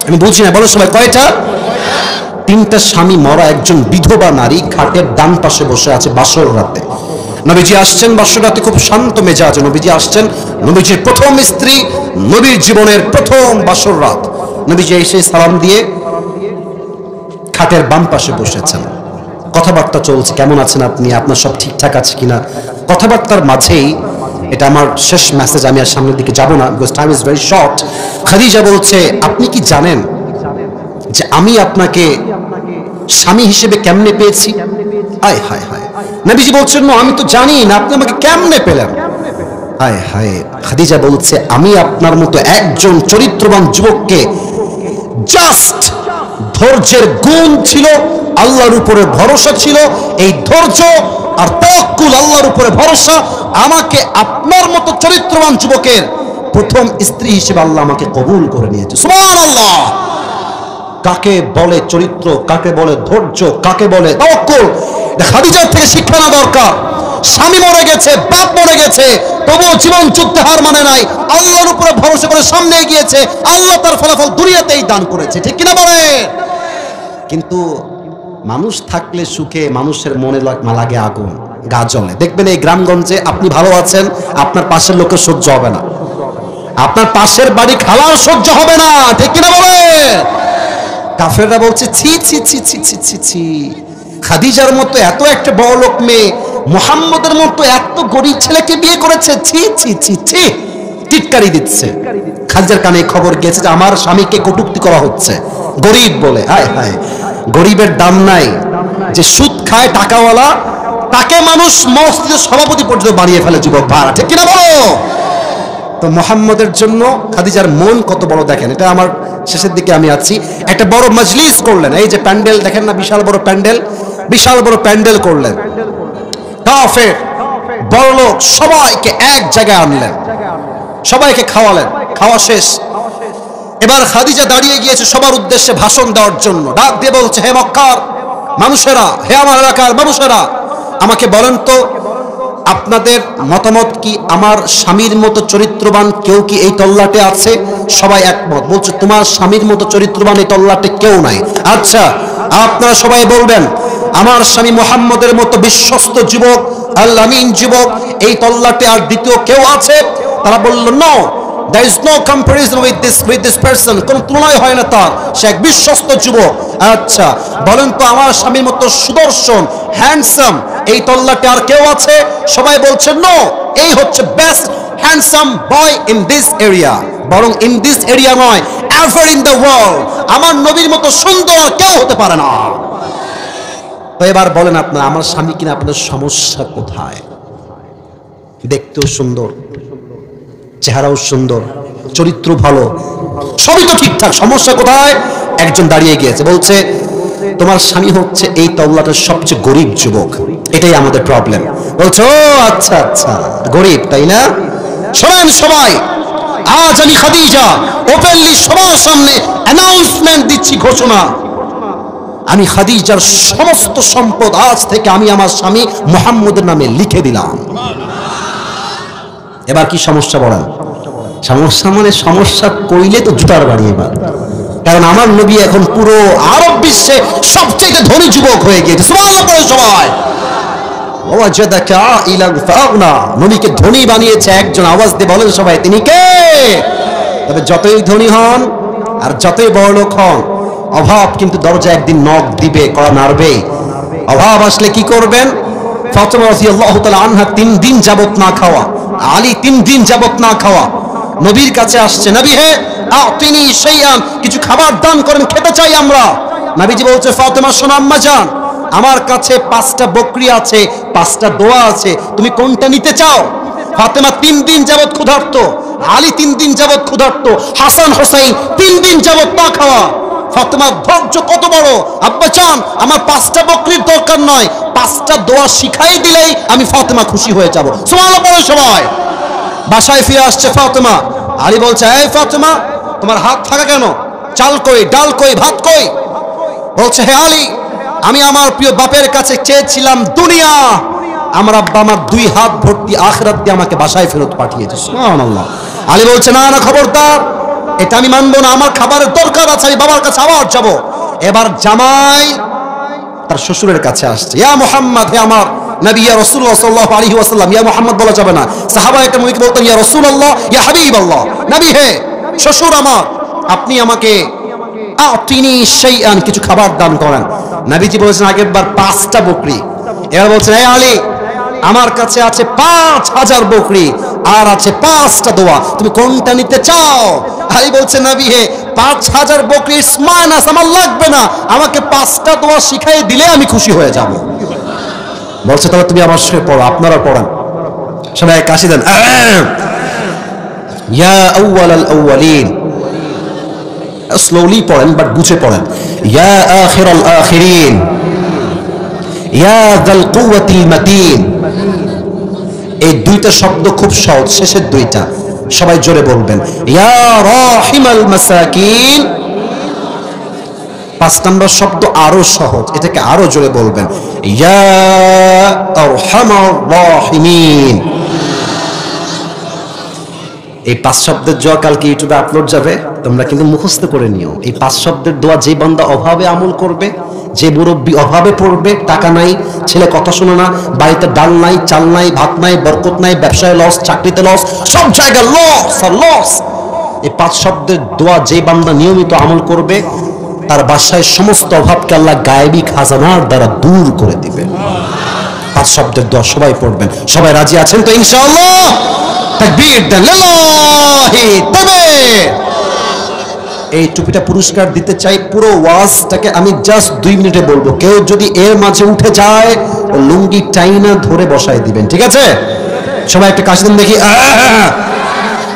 আমি বুঝি না, বলো সবাই কয়টা? 3টা স্বামী মরা একজন বিধবা নারী খাটের ডান পাশে বসে আছে বাসর রাতে। নবীজি আসছেন বাসর রাতে খুব শান্ত মেজাজে, নবীজি আসছেন, নবীজির প্রথম স্ত্রী, নবীর জীবনের প্রথম বাসর রাত। নবীজি এসে সালাম দিয়ে খাটের বাম পাশে বসেছেন, কথাবার্তা চলছে, কেমন আছেন আপনি, আপনার সব ঠিকঠাক আছে কিনা। কথাবার্তার মাঝেই, এটা আমার শেষ মেসেজ, আমি আর সামনের দিকে যাব না, because time is very short. Khadija বলছে আপনি কি জানেন যে আমি আপনাকে স্বামী হিসেবে কেমনে পেয়েছি? হায় হায় হায়। নবীজি বলছেন না, আমি তো জানি না, আপনি আমাকে কেমনে পেলেন? হায় হায়। খাদিজা বলছে আমি আপনার মতো একজন চরিত্রবান যুবককে, জাস্ট ধৈর্যের গুণ ছিল, আল্লাহর উপরে ভরসা ছিল, এই ধৈর্য আর তাওয়াক্কুল, আল্লাহর উপরে ভরসা, আমাকে আপনার মতো চরিত্রবান যুবকের প্রথম স্ত্রী হিসেবে আল্লাহ আমাকে কবুল করে নিয়েছে। সুবহানাল্লাহ। কাকে বলে চরিত্র, কাকে বলে ধৈর্য, কাকে বলে তাওয়াক্কুল, খাদিজার থেকে শিক্ষা নেওয়া দরকার। স্বামী মরে গেছে, বাপ মরে গেছে, তবুও জীবন যুদ্ধে হার মানে নাই, আল্লাহর উপরে ভরসা করে সামনে এগিয়েছে, আল্লাহ তার ফলাফল দুনিয়াতেই দান করেছে, ঠিক কিনা বলে? কিন্তু মানুষ থাকলে সুখে মানুষের মনে লাগে আগুন। গা জ্বলে। দেখবেন এই গ্রামগঞ্জে আপনি ভালো আছেন, আপনার পাশের লোকের সহ্য হবে না, আপনার পাশের বাড়ি খালার সহ্য হবে না, ঠিক কিনা বলে? কাফেররা বলছে ছি ছি ছি ছি ছি ছি ছি, খাদিজার মতো এত একটা বড় লোক মেয়ে মুহাম্মদের মতো এত গরিব ছেলেকে বিয়ে করেছে, ছি ছি ছি ছি, টিটকারি দিচ্ছে। খাদিজার কানে খবর গেছে যে আমার স্বামীকে কটূক্তি করা হচ্ছে গরিব বলে। হায় হায়, গরিবের দাম নাই, যে সুদ খায় টাকাওয়ালা তাকে মানুষ মসজিদের সভাপতি পর্যন্ত বানিয়ে ফেলে যুবক ভাড়া, ঠিক কিনা বলো? তো মুহাম্মদের জন্য খাদিজার মন কত বড় দেখেন। এটা আমার শেষের দিকে আমি আছি। একটা বড় মজলিস করলেন, এই যে প্যান্ডেল দেখেন না, বিশাল বড় প্যান্ডেল, বিশাল বড় প্যান্ডেল করলেন, কাফের বড় লোক সবাইকে এক জায়গায় আনলেন, সবাইকে খাওয়ালেন। খাওয়া শেষ, এবার খাদিজা দাঁড়িয়ে গিয়েছে সবার উদ্দেশ্যে ভাষণ দেওয়ার জন্য। ডাক দিয়ে বলছে, হে মক্কার মানুষেরা, হে আমার এলাকার মানুষেরা, আমাকে বলেন তো আপনাদের মতামত কি, আমার স্বামীর মতো চরিত্রবান কেউ কি এই তল্লাটে আছে? সবাই একমত, বলছে তোমার স্বামীর মতো চরিত্রবান এই তল্লাটে কেউ নাই। আচ্ছা আপনারা সবাই বলবেন আমার স্বামী মুহাম্মদের মতো বিশ্বস্ত যুবক, আল আমিন যুবক এই তল্লাটে আর দ্বিতীয় কেউ আছে? তারা বলল no, there is no comparison with this person, কোন তুলনায় হয় না তার, সে এক বিশ্বস্ত যুবক। আচ্ছা বলেন তো আমার স্বামীর মতো সুদর্শন হ্যান্ডসাম এই তল্লাটে আর কেউ আছে? সবাই বলছে নো, এই হচ্ছে best handsome boy in this area, বরং ইন দিস এরিয়া নয়, এভার ইন দ্য ওয়ার্ল্ড, আমার নবীর মতো সুন্দর আর কেউ হতে পারে না। তো এবার বলেন আপনারা আমার স্বামী কিনা আপনাদের সমস্যা কোথায়? দেখতেও সুন্দর, চেহারাও সুন্দর, চরিত্র ভালো, সবই তো ঠিকঠাক, সমস্যা কোথায়? একজন দাঁড়িয়ে গিয়েছে, বলছে তোমার স্বামী হচ্ছে এই তল্লাটের সবচেয়ে গরিব যুবক, এটাই আমাদের প্রবলেম। বলছো আচ্ছা আচ্ছা, গরিব তাই না? শোনেন সবাই, আজ আমি খাদিজা ওপেনলি সবার সামনে অ্যানাউন্সমেন্ট দিচ্ছি, ঘোষণা, আমি খাদিজার সমস্ত সম্পদ আজ থেকে আমি আমার স্বামী মুহাম্মদের নামে লিখে দিলাম। এবার কি সমস্যা বলেন? সমস্যা মানে সমস্যা কইলে তো জুতার বাড়ি এবার, কারণ আমার নবী এখন পুরো আরব বিশ্বে সবচেয়ে ধনী যুবক হয়ে গিয়েছে। সুবহানাল্লাহ বলে সবাই, ওয়াজাদাকা আইলান ফাগনা, নবীকে ধনী বানিয়েছে একজন। আওয়াজ দিয়ে বলেন সবাই, তিনি কে? তবে যতই ধনী হন আর যতই বড় লোক হন, অভাব কিন্তু দরজা একদিন নক দিবে, কড়া নাড়বে। অভাব আসলে কি করবেন? ফাতেমা রাদিয়াল্লাহু তাআলা আনহা 3 দিন যাবত না খাওয়া, আলী 3 দিন যাবত না খাওয়া, নবীর কাছে আসছে, নবী হে আতিনি শাইআন, কিছু খাবার দান করেন, খেতে চাই আমরা। নবীজি বলছে, ফাতেমা শোনো আম্মা জান, আমার কাছে 5টা বকরি আছে, 5টা দোয়া আছে, তুমি কোনটা নিতে চাও? ফাতেমা 3 দিন যাবত ক্ষুধার্ত, আলী 3 দিন যাবত ক্ষুধার্ত, হাসান হোসেন 3 দিন যাবত না খাওয়া। ফাতেমার ধৈর্য কত বড়! আব্বা চান আমার 5টা বকরির দরকার নয়, 5টা দোয়া শিখাই দিলেই আমি ফাতেমা খুশি হয়ে যাব। সুবহানাল্লাহ বলে সবাই। বাসায় ফিরে আসছে ফাতেমা, আলী বলছে, এই ফাতেমা তোমার হাত থাকা কেন? চাল কই, ডাল কই, ভাত কই? বলছে, হে আলী, আমি আমার প্রিয় বাপের কাছে চেয়েছিলাম দুনিয়া, আমার আব্বা আমার 2 হাত ভর্তি আখিরাত দিয়ে আমাকে বাসায় ফেরত পাঠিয়েছে। সুবহানাল্লাহ। আলী বলছে, না না খবরদার, এটা আমি মানবো না, আমার খাবারের দরকার আছে, আমি বাবার কাছে আবার যাব। এবার জামাই তার শ্বশুরের কাছে আসছে, ইয়া মুহাম্মদ, হে আমার নবী, ইয়া রাসূলুল্লাহ সাল্লাল্লাহু আলাইহি ওয়াসাল্লাম, ইয়া মুহাম্মদ বলা যাবে না, সাহাবা একরাম নবীকে বলতেন ইয়া রাসূলুল্লাহ, ইয়া হাবিবাল্লাহ, নবী হে, শ্বশুর আমার, আপনি আমাকে আতিনি শাইআন, কিছু খাবার দান করেন। নবীজি বলেছেন আগের বার 5টা বকরি, এবার বলছেন, হে আলী, আমার কাছে আছে 5000 বকরি আর আছে 5টা দোয়া, তুমি কোনটা নিতে চাও? আলী বলছে, নবী হে, 5000 বকরি মাইনাস আমার লাগবে না, আমাকে 5টা দোয়া শিখাই দিলে আমি খুশি হয়ে যাব। বলছে, তাহলে তুমি আমার সাথে পড়ো, আপনারা পড়েন। সবাই কাশি দেন, ইয়া আউয়ালাল আউয়ালিন, স্লোলি পড়েন বাট বুঝে পড়েন, ইয়া আখিরাল আখিরিন, ইয়া যাল কুওয়াতিল মাতিন। এই 2টা শব্দ খুব সহজ, শেষের 2টা সবাই জোরে বলবেন, ইয়া রাহিমাল মাসাকিন। 5 নম্বর শব্দ আরো সহজ, এটাকে আরো জোরে বলবেন, ইয়া আরহামার রাহিমিন। এই 5 শব্দের দোয়া কালকে ইউটিউবে আপলোড যাবে, তোমরা কিন্তু মুখস্থ করে নিও। এই 5 শব্দের দোয়া যে বান্দা অভাবে আমল করবে, যে মুরব্বী অভাবে পড়বে, টাকা নাই, ছেলে কথা শোনে না, বাড়িতে ডাল নাই, চাল নাই, ভাত নাই, বরকত নাই, ব্যবসায় লস, চাকরিতে লস, সব জায়গায় লস আর লস। এই 5 শব্দের দোয়া যে বান্দা নিয়মিত আমল করবে, তার বাসায় সমস্ত অভাবকে আল্লাহ গায়েবী খাজানার দ্বারা দূর করে দিবে। 5 শব্দের দোয়া সবাই পড়বেন। সবাই রাজি আছেন তো ইনশাআল্লাহ? তাকবীর দেন, লিল্লাহি তাকবীর। এই টুপিটা পুরস্কার দিতে চাই। পুরো ওয়াজটাকে আমি জাস্ট 2 মিনিটে বলবো, কেউ যদি এর মাঝে উঠে যায় লুঙ্গি টাইনা ধরে বসায় দিবেন, ঠিক আছে? সবাই একটা কাশি দেন দেখি।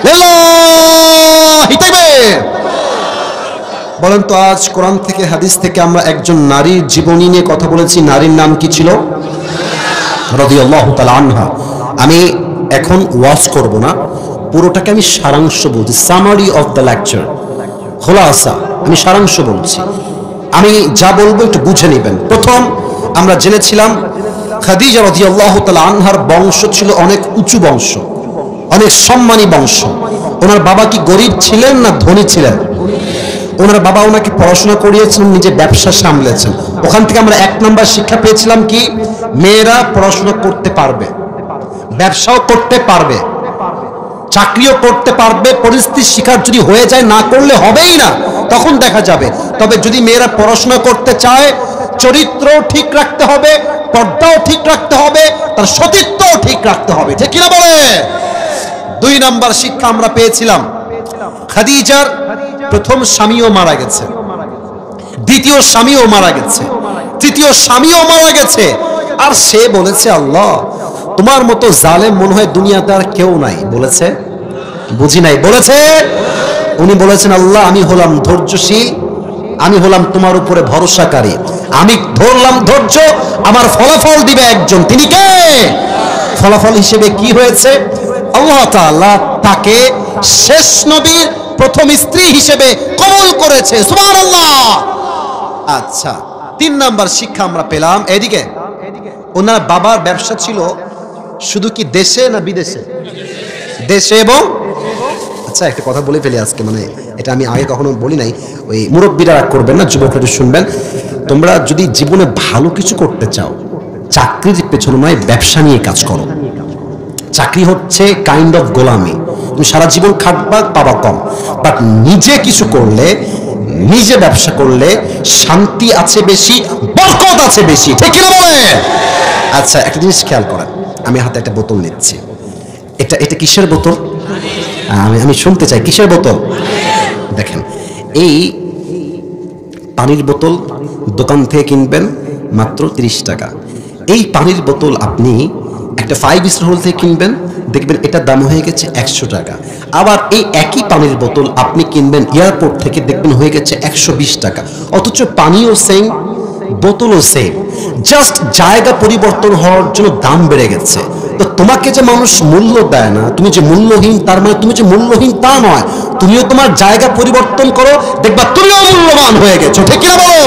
লিল্লাহি তাকবীর। বলেন তো, আজ কোরআন থেকে হাদিস থেকে আমরা একজন নারীর জীবনী নিয়ে কথা বলেছি। নারীর নাম কি ছিল? রাদিয়াল্লাহু তাআলা আনহা। আমি এখন ওয়াজ করব না, পুরোটাকে আমি সারাংশ বলছি, সামারি অফ দ্য লেকচার, খোলাসা। আমি সারাংশ বলছি, আমি যা বলবো একটু বুঝে নেবেন। প্রথম আমরা জেনেছিলাম খাদিজা রাদিয়াল্লাহু তাআলা আনহার বংশ ছিল অনেক উঁচু বংশ, অনেক সম্মানী বংশ। ওনার বাবা কি গরিব ছিলেন না ধনী ছিলেন? ওনার বাবা ওনাকে পড়াশোনা করিয়েছেন, নিজে ব্যবসা সামলেছেন। ওখান থেকে আমরা 1 নাম্বার শিক্ষা পেয়েছিলাম কি? মেয়েরা পড়াশোনা করতে পারবে, ব্যবসাও করতে পারবে, চাকরিও করতে পারবে। পরিস্থিতির শিকার যদি হয়ে যায়, না করলে হবেই না, তখন দেখা যাবে। তবে যদি মেয়েরা পড়াশোনা করতে চায়, চরিত্র ঠিক রাখতে হবে, পর্দাও ঠিক রাখতে হবে, তার সতীত্বও ঠিক রাখতে হবে, ঠিক কিনা বলে? 2 নাম্বার শিক্ষা আমরা পেয়েছিলাম, খাদিজার প্রথম স্বামীও মারা গেছে, দ্বিতীয় স্বামীও মারা গেছে, তৃতীয় স্বামীও মারা গেছে। আর সে বলেছে, আল্লাহ তোমার মতো জালেম মনে হয় দুনিয়াতে আর কেউ নাই। বলেছে? বুঝি নাই, বলেছে। উনি বলেছেন, আল্লাহ আমি হলাম ধৈর্যশীল, আমি হলাম তোমার উপরে ভরসাকারী, আমি ধরলাম ধৈর্য, আমার ফলাফল দিবে একজন। তিনি কে? ফলাফল হিসেবে কি হয়েছে? আল্লাহ তাআলা তাকে শেষ নবীর প্রথম স্ত্রী হিসেবে কবুল করেছে। সুবহানাল্লাহ। আচ্ছা, 3 নাম্বার শিক্ষা আমরা পেলাম, এদিকে ওনার বাবার ব্যবসা ছিল শুধু কি দেশে না বিদেশে? দেশে। এবং আচ্ছা একটা কথা বলে ফেলি আজকে, মানে এটা আমি আগে কখনো বলি নাই, ওই মুরব্বীরা রাগ করবেন না, যুবকরা শুনবেন। তোমরা যদি জীবনে ভালো কিছু করতে চাও, চাকরির পেছনে নয়, ব্যবসা নিয়ে কাজ করো। চাকরি হচ্ছে কাইন্ড অফ গোলামি, তুমি সারা জীবন খাটবা, পাবা কম। বাট নিজে কিছু করলে, নিজে ব্যবসা করলে শান্তি আছে বেশি, বরকত আছে বেশি, ঠিক কিনা বলে? আচ্ছা একটা জিনিস খেয়াল করেন, আমি হাতে একটা বোতল নিচ্ছি, এটা কিসের বোতল? আমি শুনতে চাই, কিসের বোতল? দেখেন, এই পানির বোতল দোকান থেকে কিনবেন মাত্র 30 টাকা। এই পানির বোতল আপনি একটা 5 স্টার হোটেল থেকে কিনবেন, দেখবেন এটার দাম হয়ে গেছে 100 টাকা। আবার এই একই পানির বোতল আপনি কিনবেন এয়ারপোর্ট থেকে, দেখবেন হয়ে গেছে 120 টাকা। অথচ পানিও সেম, বোতলও সেম, জাস্ট জায়গা পরিবর্তন হওয়ার জন্য দাম বেড়ে গেছে। তো তোমাকে যে মানুষ মূল্য দেয় না, তুমি যে মূল্যহীন, তার মানে তুমি যে মূল্যহীন তা নয়, তুমিও তোমার জায়গা পরিবর্তন করো, দেখবা তুমিও মূল্যবান হয়ে গেছো, ঠিক কিনা বলো?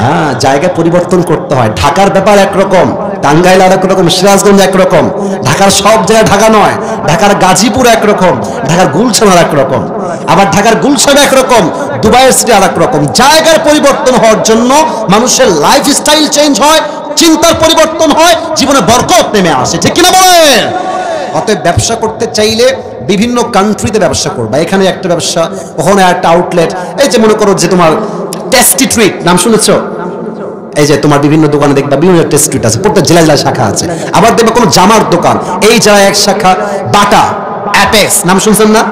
হ্যাঁ, জায়গা পরিবর্তন করতে হয়। ঢাকার ব্যাপার একরকম, টাঙ্গাইল আর একরকম, সিরাজগঞ্জ একরকম, ঢাকার সব জায়গায় ঢাকা নয়, ঢাকার গাজীপুর একরকম, ঢাকার গুলশান আর একরকম, আবার ঢাকার গুলশান একরকম, দুবাইয়ের সিটি আর একরকম। জায়গার পরিবর্তন হওয়ার জন্য মানুষের লাইফস্টাইল চেঞ্জ হয়, চিন্তার পরিবর্তন হয়, জীবনে বরকত নেমে আসে, ঠিক কিনা বলেন? অতএব ব্যবসা করতে চাইলে বিভিন্ন কান্ট্রিতে ব্যবসা করবা। এখানে একটা ব্যবসা, ওখানে একটা আউটলেট। এই যে মনে করো যে তোমার টেস্টি ট্রিট নাম শুনেছো? এই যে তোমার বিভিন্ন দোকানে দেখবা বিভিন্ন টেস্ট ট্রিট আছে, প্রত্যেক জেলায় জেলায় শাখা আছে। আবার দেখবা কোনো জামার দোকান, এই জেলায় এক শাখা, বাটা, অ্যাপেক্স নাম শুনছেন না?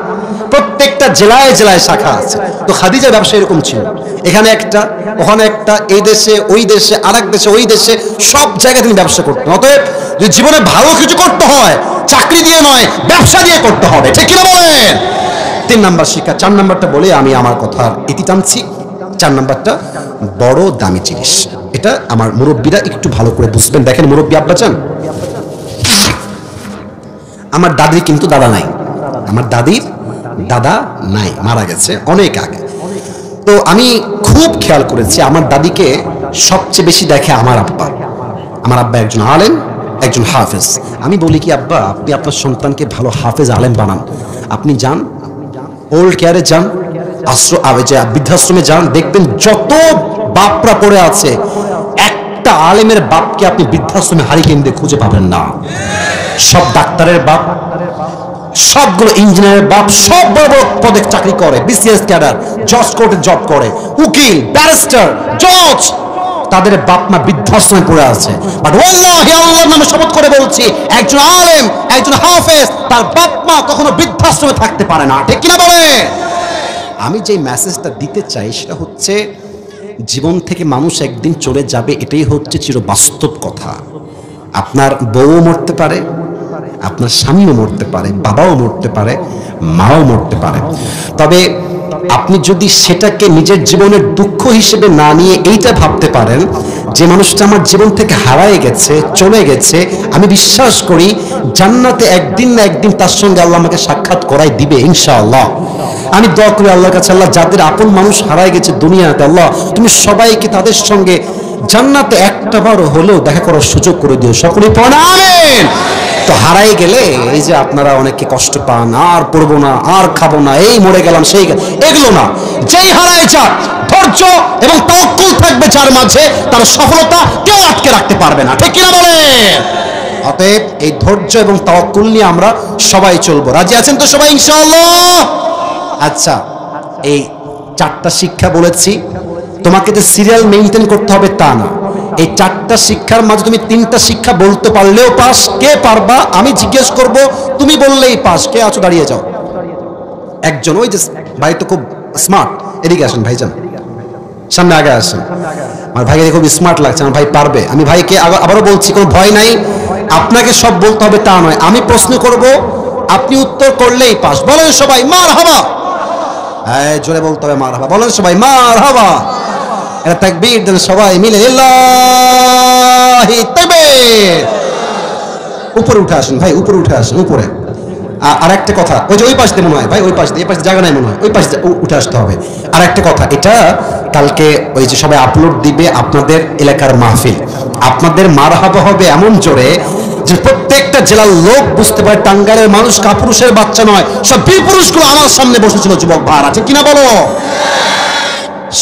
প্রত্যেকটা জেলায় জেলায় শাখা আছে। তো খাদিজার ব্যবসা এরকম ছিল, এখানে একটা, ওখানে একটা, এই দেশে ওই দেশে, আরেক দেশে ওই দেশে, সব জায়গায় তিনি ব্যবসা করতেন। অতএব যদি জীবনে ভালো কিছু করতে হয়, চাকরি দিয়ে নয়, ব্যবসা দিয়ে করতে হবে, ঠিক কিনা বলেন? 3 নাম্বার শিক্ষা। 4 নাম্বারটা বলে আমি আমার কথার ইতি টানছি। 4 নাম্বারটা বড় দামি জিনিস, এটা আমার মুরব্বীরা একটু ভালো করে বুঝবেন। দেখেন মুরব্বী আব্বাজান, আমার দাদির কিন্তু দাদা নাই, আমার দাদির দাদা নাই, মারা গেছে অনেক আগে। তো আমি খুব খেয়াল করেছি, আমার দাদিকে সবচেয়ে বেশি দেখে আমার আব্বা। আমার আব্বা একজন আলেম, একজন হাফেজ। আমি বলি কি, আব্বা আপনি আপনার সন্তানকে ভালো হাফেজ আলেম বানান। আপনি যান, ওল্ড কেয়ারে যান, বৃদ্ধাশ্রমে যান, দেখবেন যত বাপরা পড়ে আছে, একটা আলেমের বাপকে আপনি বৃদ্ধাশ্রমে হারিকেন দিয়ে খুঁজে পাবেন না। সব ডাক্তারের বাপ, সবগুলো ইঞ্জিনিয়ারের বাপ, সব বড় বড় পদে চাকরি করে, বিসিএস ক্যাডার, জজ কোর্টে জব করে, উকিল, ব্যারিস্টার, জজ, তাদের বাপ মা বৃদ্ধাশ্রমে পড়ে আছে। বাট ওয়াল্লাহি, আল্লাহর নামে শপথ করে বলছি, একজন আলেম, একজন হাফেজ, তার বাপ মা কখনো বৃদ্ধাশ্রমে থাকতে পারে না। ঠিক কিনা বলে? আমি যে মেসেজটা দিতে চাই সেটা হচ্ছে, জীবন থেকে মানুষ একদিন চলে যাবে, এটাই হচ্ছে চিরবাস্তব কথা। আপনার বউও মরতে পারে, আপনার স্বামীও মরতে পারে, বাবাও মরতে পারে, মাও মরতে পারে। তবে আপনি যদি সেটাকে নিজের জীবনের দুঃখ হিসেবে না নিয়ে এইটা ভাবতে পারেন যে মানুষটা আমার জীবন থেকে হারায় গেছে, চলে গেছে, আমি বিশ্বাস করি জান্নাতে একদিন না একদিন তার সঙ্গে আল্লাহ আমাকে সাক্ষাৎ করাই দিবে ইনশাআল্লাহ। আমি দোয়া করি আল্লাহর কাছে, আল্লাহ যাদের আপন মানুষ হারায় গেছে দুনিয়াতে, আল্লাহ তুমি সবাইকে তাদের সঙ্গে জান্নাতে একটাবারও হলেও দেখা করার সুযোগ করে দিও। সকলেই পড়েন আমিন। তো হারাই গেলে এই যে আপনারা অনেকে কষ্ট পান, আর পড়বো না, আর খাবো না, এই মরে গেলাম, সেই এগুলো না। যেই হারায় যাক, ধৈর্য এবং তাওয়াক্কুল থাকবে যার মাঝে, তার সফলতা কেউ আটকে রাখতে পারবে না। ঠিক কিনা বলে? অতএব এই ধৈর্য এবং তাওয়াক্কুল নিয়ে আমরা সবাই চলবো। রাজি আছেন তো সবাই ইনশাআল্লাহ? আচ্ছা, এই 4টা শিক্ষা বলেছি, তোমাকে যে সিরিয়াল মেইনটেইন করতে হবে তা না। এই 4টা শিক্ষার মাঝে তুমি 3টা শিক্ষা বলতে পারলেও পাস। কে পারবা আমি জিজ্ঞেস করব, তুমি বললেই পাস। কে আছো দাঁড়িয়ে যাও। একজন, ওই যে ভাই তো খুব স্মার্ট, এদিকে আসেন ভাইজান, সামনে আগে আসেন। আমার ভাইকে খুব স্মার্ট লাগছে, আমার ভাই পারবে। আমি ভাইকে আবারও বলছি, কোনো ভয় নাই, আপনাকে সব বলতে হবে তা নয়। আমি প্রশ্ন করব, আপনি উত্তর করলেই পাস। বলেন সবাই মারহাবা। হ্যাঁ, জোরে বলতে হবে মারহাবা। বলেন সবাই মারহাবা। এটা তাকবীর দেন সবাই মিলে, লিল্লাহি তাকবীর। উপরে উঠে আসেন ভাই, উপরে উঠে আসেন, উপরে। আর একটা কথা, ওই যে ওই পাশ দিয়ে মনে হয় ভাই, ওই পাশ দিয়ে, এই পাশে জায়গা নাই মনে হয়, ওই পাশে উঠে আসতে হবে। আর একটা কথা, এটা কালকে ওই যে সবাই আপলোড দিবে আপনাদের এলাকার মাহফিল, আপনাদের মারহাবা হবে এমন জোরে যে প্রত্যেকটা জেলার লোক বুঝতে পারে টাঙ্গাইলের মানুষ কাপুরুষের বাচ্চা নয়, সব বীর পুরুষগুলো আমার সামনে বসেছিল। যুবক ভাই আছে কিনা বলো?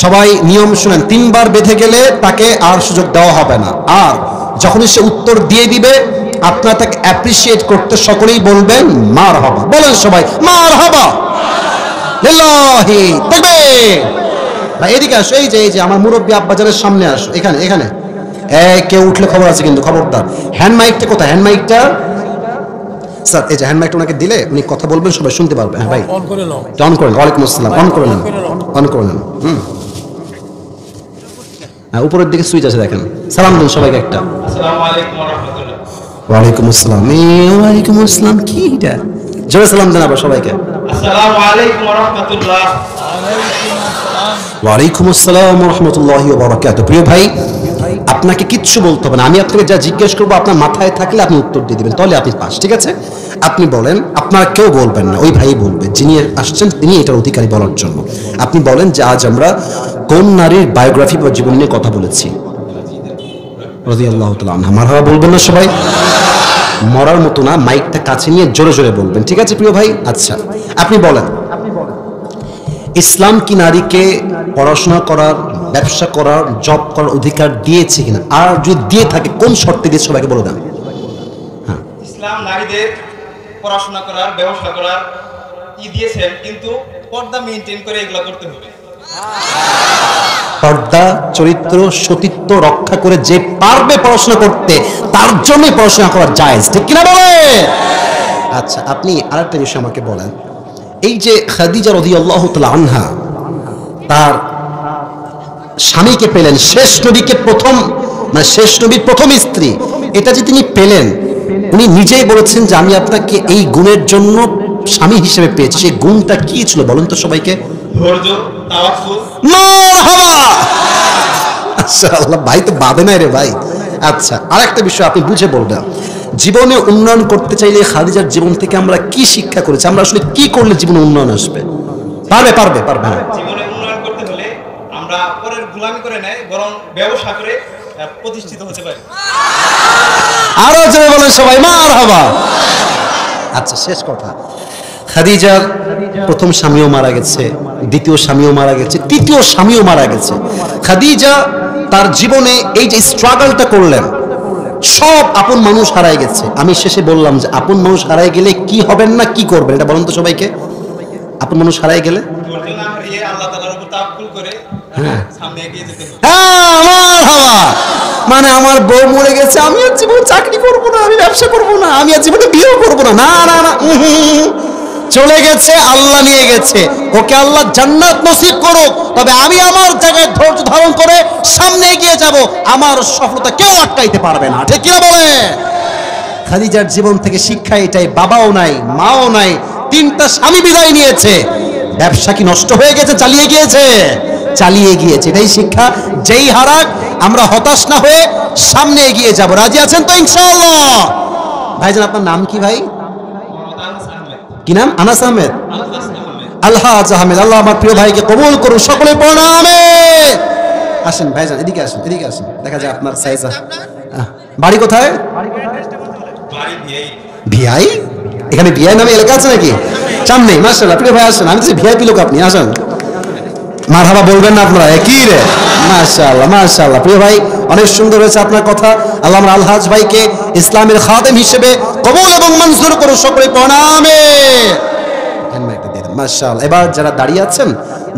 সবাই নিয়ম শুনেন, 3 বার বেঁধে গেলে তাকে আর সুযোগ দেওয়া হবে না। আর যখনই সে উত্তর দিয়ে দিবে, আপনারা তাকে অ্যাপ্রিসিয়েট করতে সকলেই বলবেন মারহাবা। বলেন সবাই মারহাবা, লিল্লাহি তাকবীর। ভাই এদিকে আসো, এই যে আমার মুরব্বী আব্বাজানের সামনে আসো, এখানে এখানে। কেউ উঠলে খবর আছে কিন্তু, খবরদার। হ্যান্ড মাইকটা কোথায়? হ্যান্ড মাইকটা স্যার, এই যে হ্যান্ড মাইকটা ওনাকে দিলে উনি কথা বলবেন, সবাই শুনতে পারবে। হ্যাঁ ভাই, অন করে নাও। অন করে, ওয়ালাইকুম আসসালাম। অন করে নেন, অন করে নেন। হ্যাঁ, উপরের দিকে সুইচ আছে দেখেন। সালাম দিন সবাইকে একটা। আসসালামু আলাইকুম ওয়া রাহমাতুল্লাহ। ওয়ালাইকুম আসসালাম। ওয়ালাইকুম আসসালাম। কি এটা? জোরে সালাম দেন আবার সবাইকে। আসসালামু আলাইকুম ওয়া রাহমাতুল্লাহ। ওয়ালাইকুম আসসালাম ওয়া রাহমাতুল্লাহি ওয়া বারাকাতুহু। প্রিয় ভাই, আপনাকে কিচ্ছু বলতে হবে না। আমি আপনাকে যা জিজ্ঞেস করবো আপনার মাথায় থাকলে আপনি উত্তর দিয়ে দিবেন, তাহলে আপনি পাস। ঠিক আছে? আপনি বলেন, আপনারা কেউ বলবেন না, ওই ভাই বলবে, যিনি আসছেন তিনি এটার অধিকারী বলার জন্য। আপনি বলেন যে আজ আমরা কোন নারীর বায়োগ্রাফি বা জীবন নিয়ে কথা বলেছি? রাদিয়াল্লাহু তাআলা আনহা। মারহাবা বলবেন না সবাই? মরার মতো না, মাইকটা কাছে নিয়ে জোরে জোরে বলবেন। ঠিক আছে প্রিয় ভাই? আচ্ছা, আপনি বলেন, ইসলাম কি নারীকে পড়াশোনা করার, ব্যবসা করার, জব করার অধিকার দিয়েছে কিনা? আর যদি দিয়ে থাকে কোন শর্তে দিয়ে, সবাইকে বলে দেন। হ্যাঁ, ইসলাম নারীদের পড়াশোনা করার, ব্যবসা করার দিয়েছেন, কিন্তু পর্দা মেইনটেইন করে এগুলো করতে হবে। পর্দা, চরিত্র, সতীত্ব রক্ষা করে যে পারবে পড়াশোনা করতে, তার জন্যই পড়াশোনা করা জায়েজ। ঠিক কিনা বলে? আচ্ছা, আপনি আরেকটা বিষয় আমাকে বলেন, এই যে খাদিজা রাদিয়াল্লাহু তাআলা আনহা তার স্বামীকে পেলেন, শেষ নবীকে প্রথম, মানে শেষ নবীর প্রথম স্ত্রী, এটা যে তিনি পেলেন, উনি নিজেই বলেছেন যে আমি আপনাকে এই গুণের জন্য স্বামী হিসেবে পেয়েছি। সেই গুণটা কি ছিল বলেন তো সবাইকে? ধৈর্য, তাওয়াক্কুল। মারহাবা। মাশাআল্লাহ, ভাই তো বাদে নাই রে ভাই। আচ্ছা, আরেকটা বিষয় আপনি বুঝে বলবেন, জীবনে উন্নয়ন করতে চাইলে খাদিজার জীবন থেকে আমরা কি শিক্ষা করেছি? আমরা আসলে কি করলে জীবনে উন্নয়ন আসবে? পারবে পারবে পারবে। জীবনে উন্নয়ন করতে হলে আমরা পরের গোলামি করে নেই, বরং ব্যবসা করে প্রতিষ্ঠিত হতে পারি। আরো জোরে বলেন সবাই মারহাবা। আচ্ছা, শেষ কথা, খাদিজার প্রথম স্বামীও মারা গেছে, দ্বিতীয় স্বামীও মারা গেছে, তৃতীয় স্বামীও মারা গেছে। খাদিজা তার জীবনে এই যে স্ট্রাগলটা করলেন, সব আপন মানুষ হারায় গেছে। আমি শেষে বললাম যে আপন মানুষ হারায় গেলে কি হবেন না কি করবেন, এটা বলুন তো সবাইকে। আপন মানুষ হারায় গেলে ধৈর্য না হারিয়ে আল্লাহ তাআলার উপর তাওয়াক্কুল করে সামনে এগিয়ে যেতে হবে। আমার হাওয়া মানে আমার বউ মরে গেছে, আমি আর জীবনে চাকরি করব না, আমি ব্যবসা করব না, আমি আর জীবনে বিয়ে করব না, না না না, চলে গেছে, আল্লাহ নিয়ে গেছে, ওকে আল্লাহ জান্নাত নসিব করুক, তবে আমি আমার জায়গায় ধৈর্য ধারণ করে সামনে এগিয়ে যাব, আমার সফলতা কেউ আটকাইতে পারবে না, ঠিক কিনা বলে? খাদিজার জীবন থেকে শিক্ষা এটাই, বাবাও নাই, মাও নাই, 3টা স্বামী বিদায় নিয়েছে, ব্যবসা কি নষ্ট হয়ে গেছে? চালিয়ে গিয়েছে, চালিয়ে গিয়েছে, এটাই শিক্ষা। যেই হারাক আমরা হতাশ না হয়ে সামনে এগিয়ে যাব। রাজি আছেন তো ইনশাআল্লাহ? ভাইজান আপনার নাম কি ভাই? কি নাম? আনাস আহমেদ, আলহাজ আহমেদ। আল্লাহ আমার প্রিয় ভাইকে কবুল করুন, সকলে প্রণামে। আসেন ভাইজান, এদিকে আসেন, এদিকে আসেন, দেখা যায় আপনার সাইজ। বাড়ি কোথায়? বাড়ি ভিআই। ভিআই? এখানে ভিআই নামে এলাকা আছে নাকি? সামনে, মাশাআল্লাহ। প্রিয় ভাই আসেন, আমি তো ভিআইপি লোক, আপনি আসেন। মারহাবা বলবেন না আপনারা? কি রে, মাশাআল্লাহ মাশাআল্লাহ। প্রিয় ভাই অনেক সুন্দর হয়েছে আপনার কথা। আল্লাহ আমার আলহাজ ভাইকে ইসলামের খাদেম হিসেবে কবুল এবং মঞ্জুর করুন, সকলে প্রণামে। মাশাআল্লাহ। এবার যারা দাঁড়িয়ে আছেন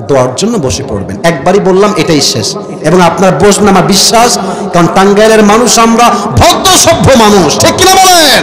দোয়ার জন্য বসে পড়বেন, একবারই বললাম এটাই শেষ, এবং আপনারা বসবেন আমার বিশ্বাস, কারণ টাঙ্গাইলের মানুষ আমরা ভদ্র সভ্য মানুষ, ঠিক কিনা বলেন?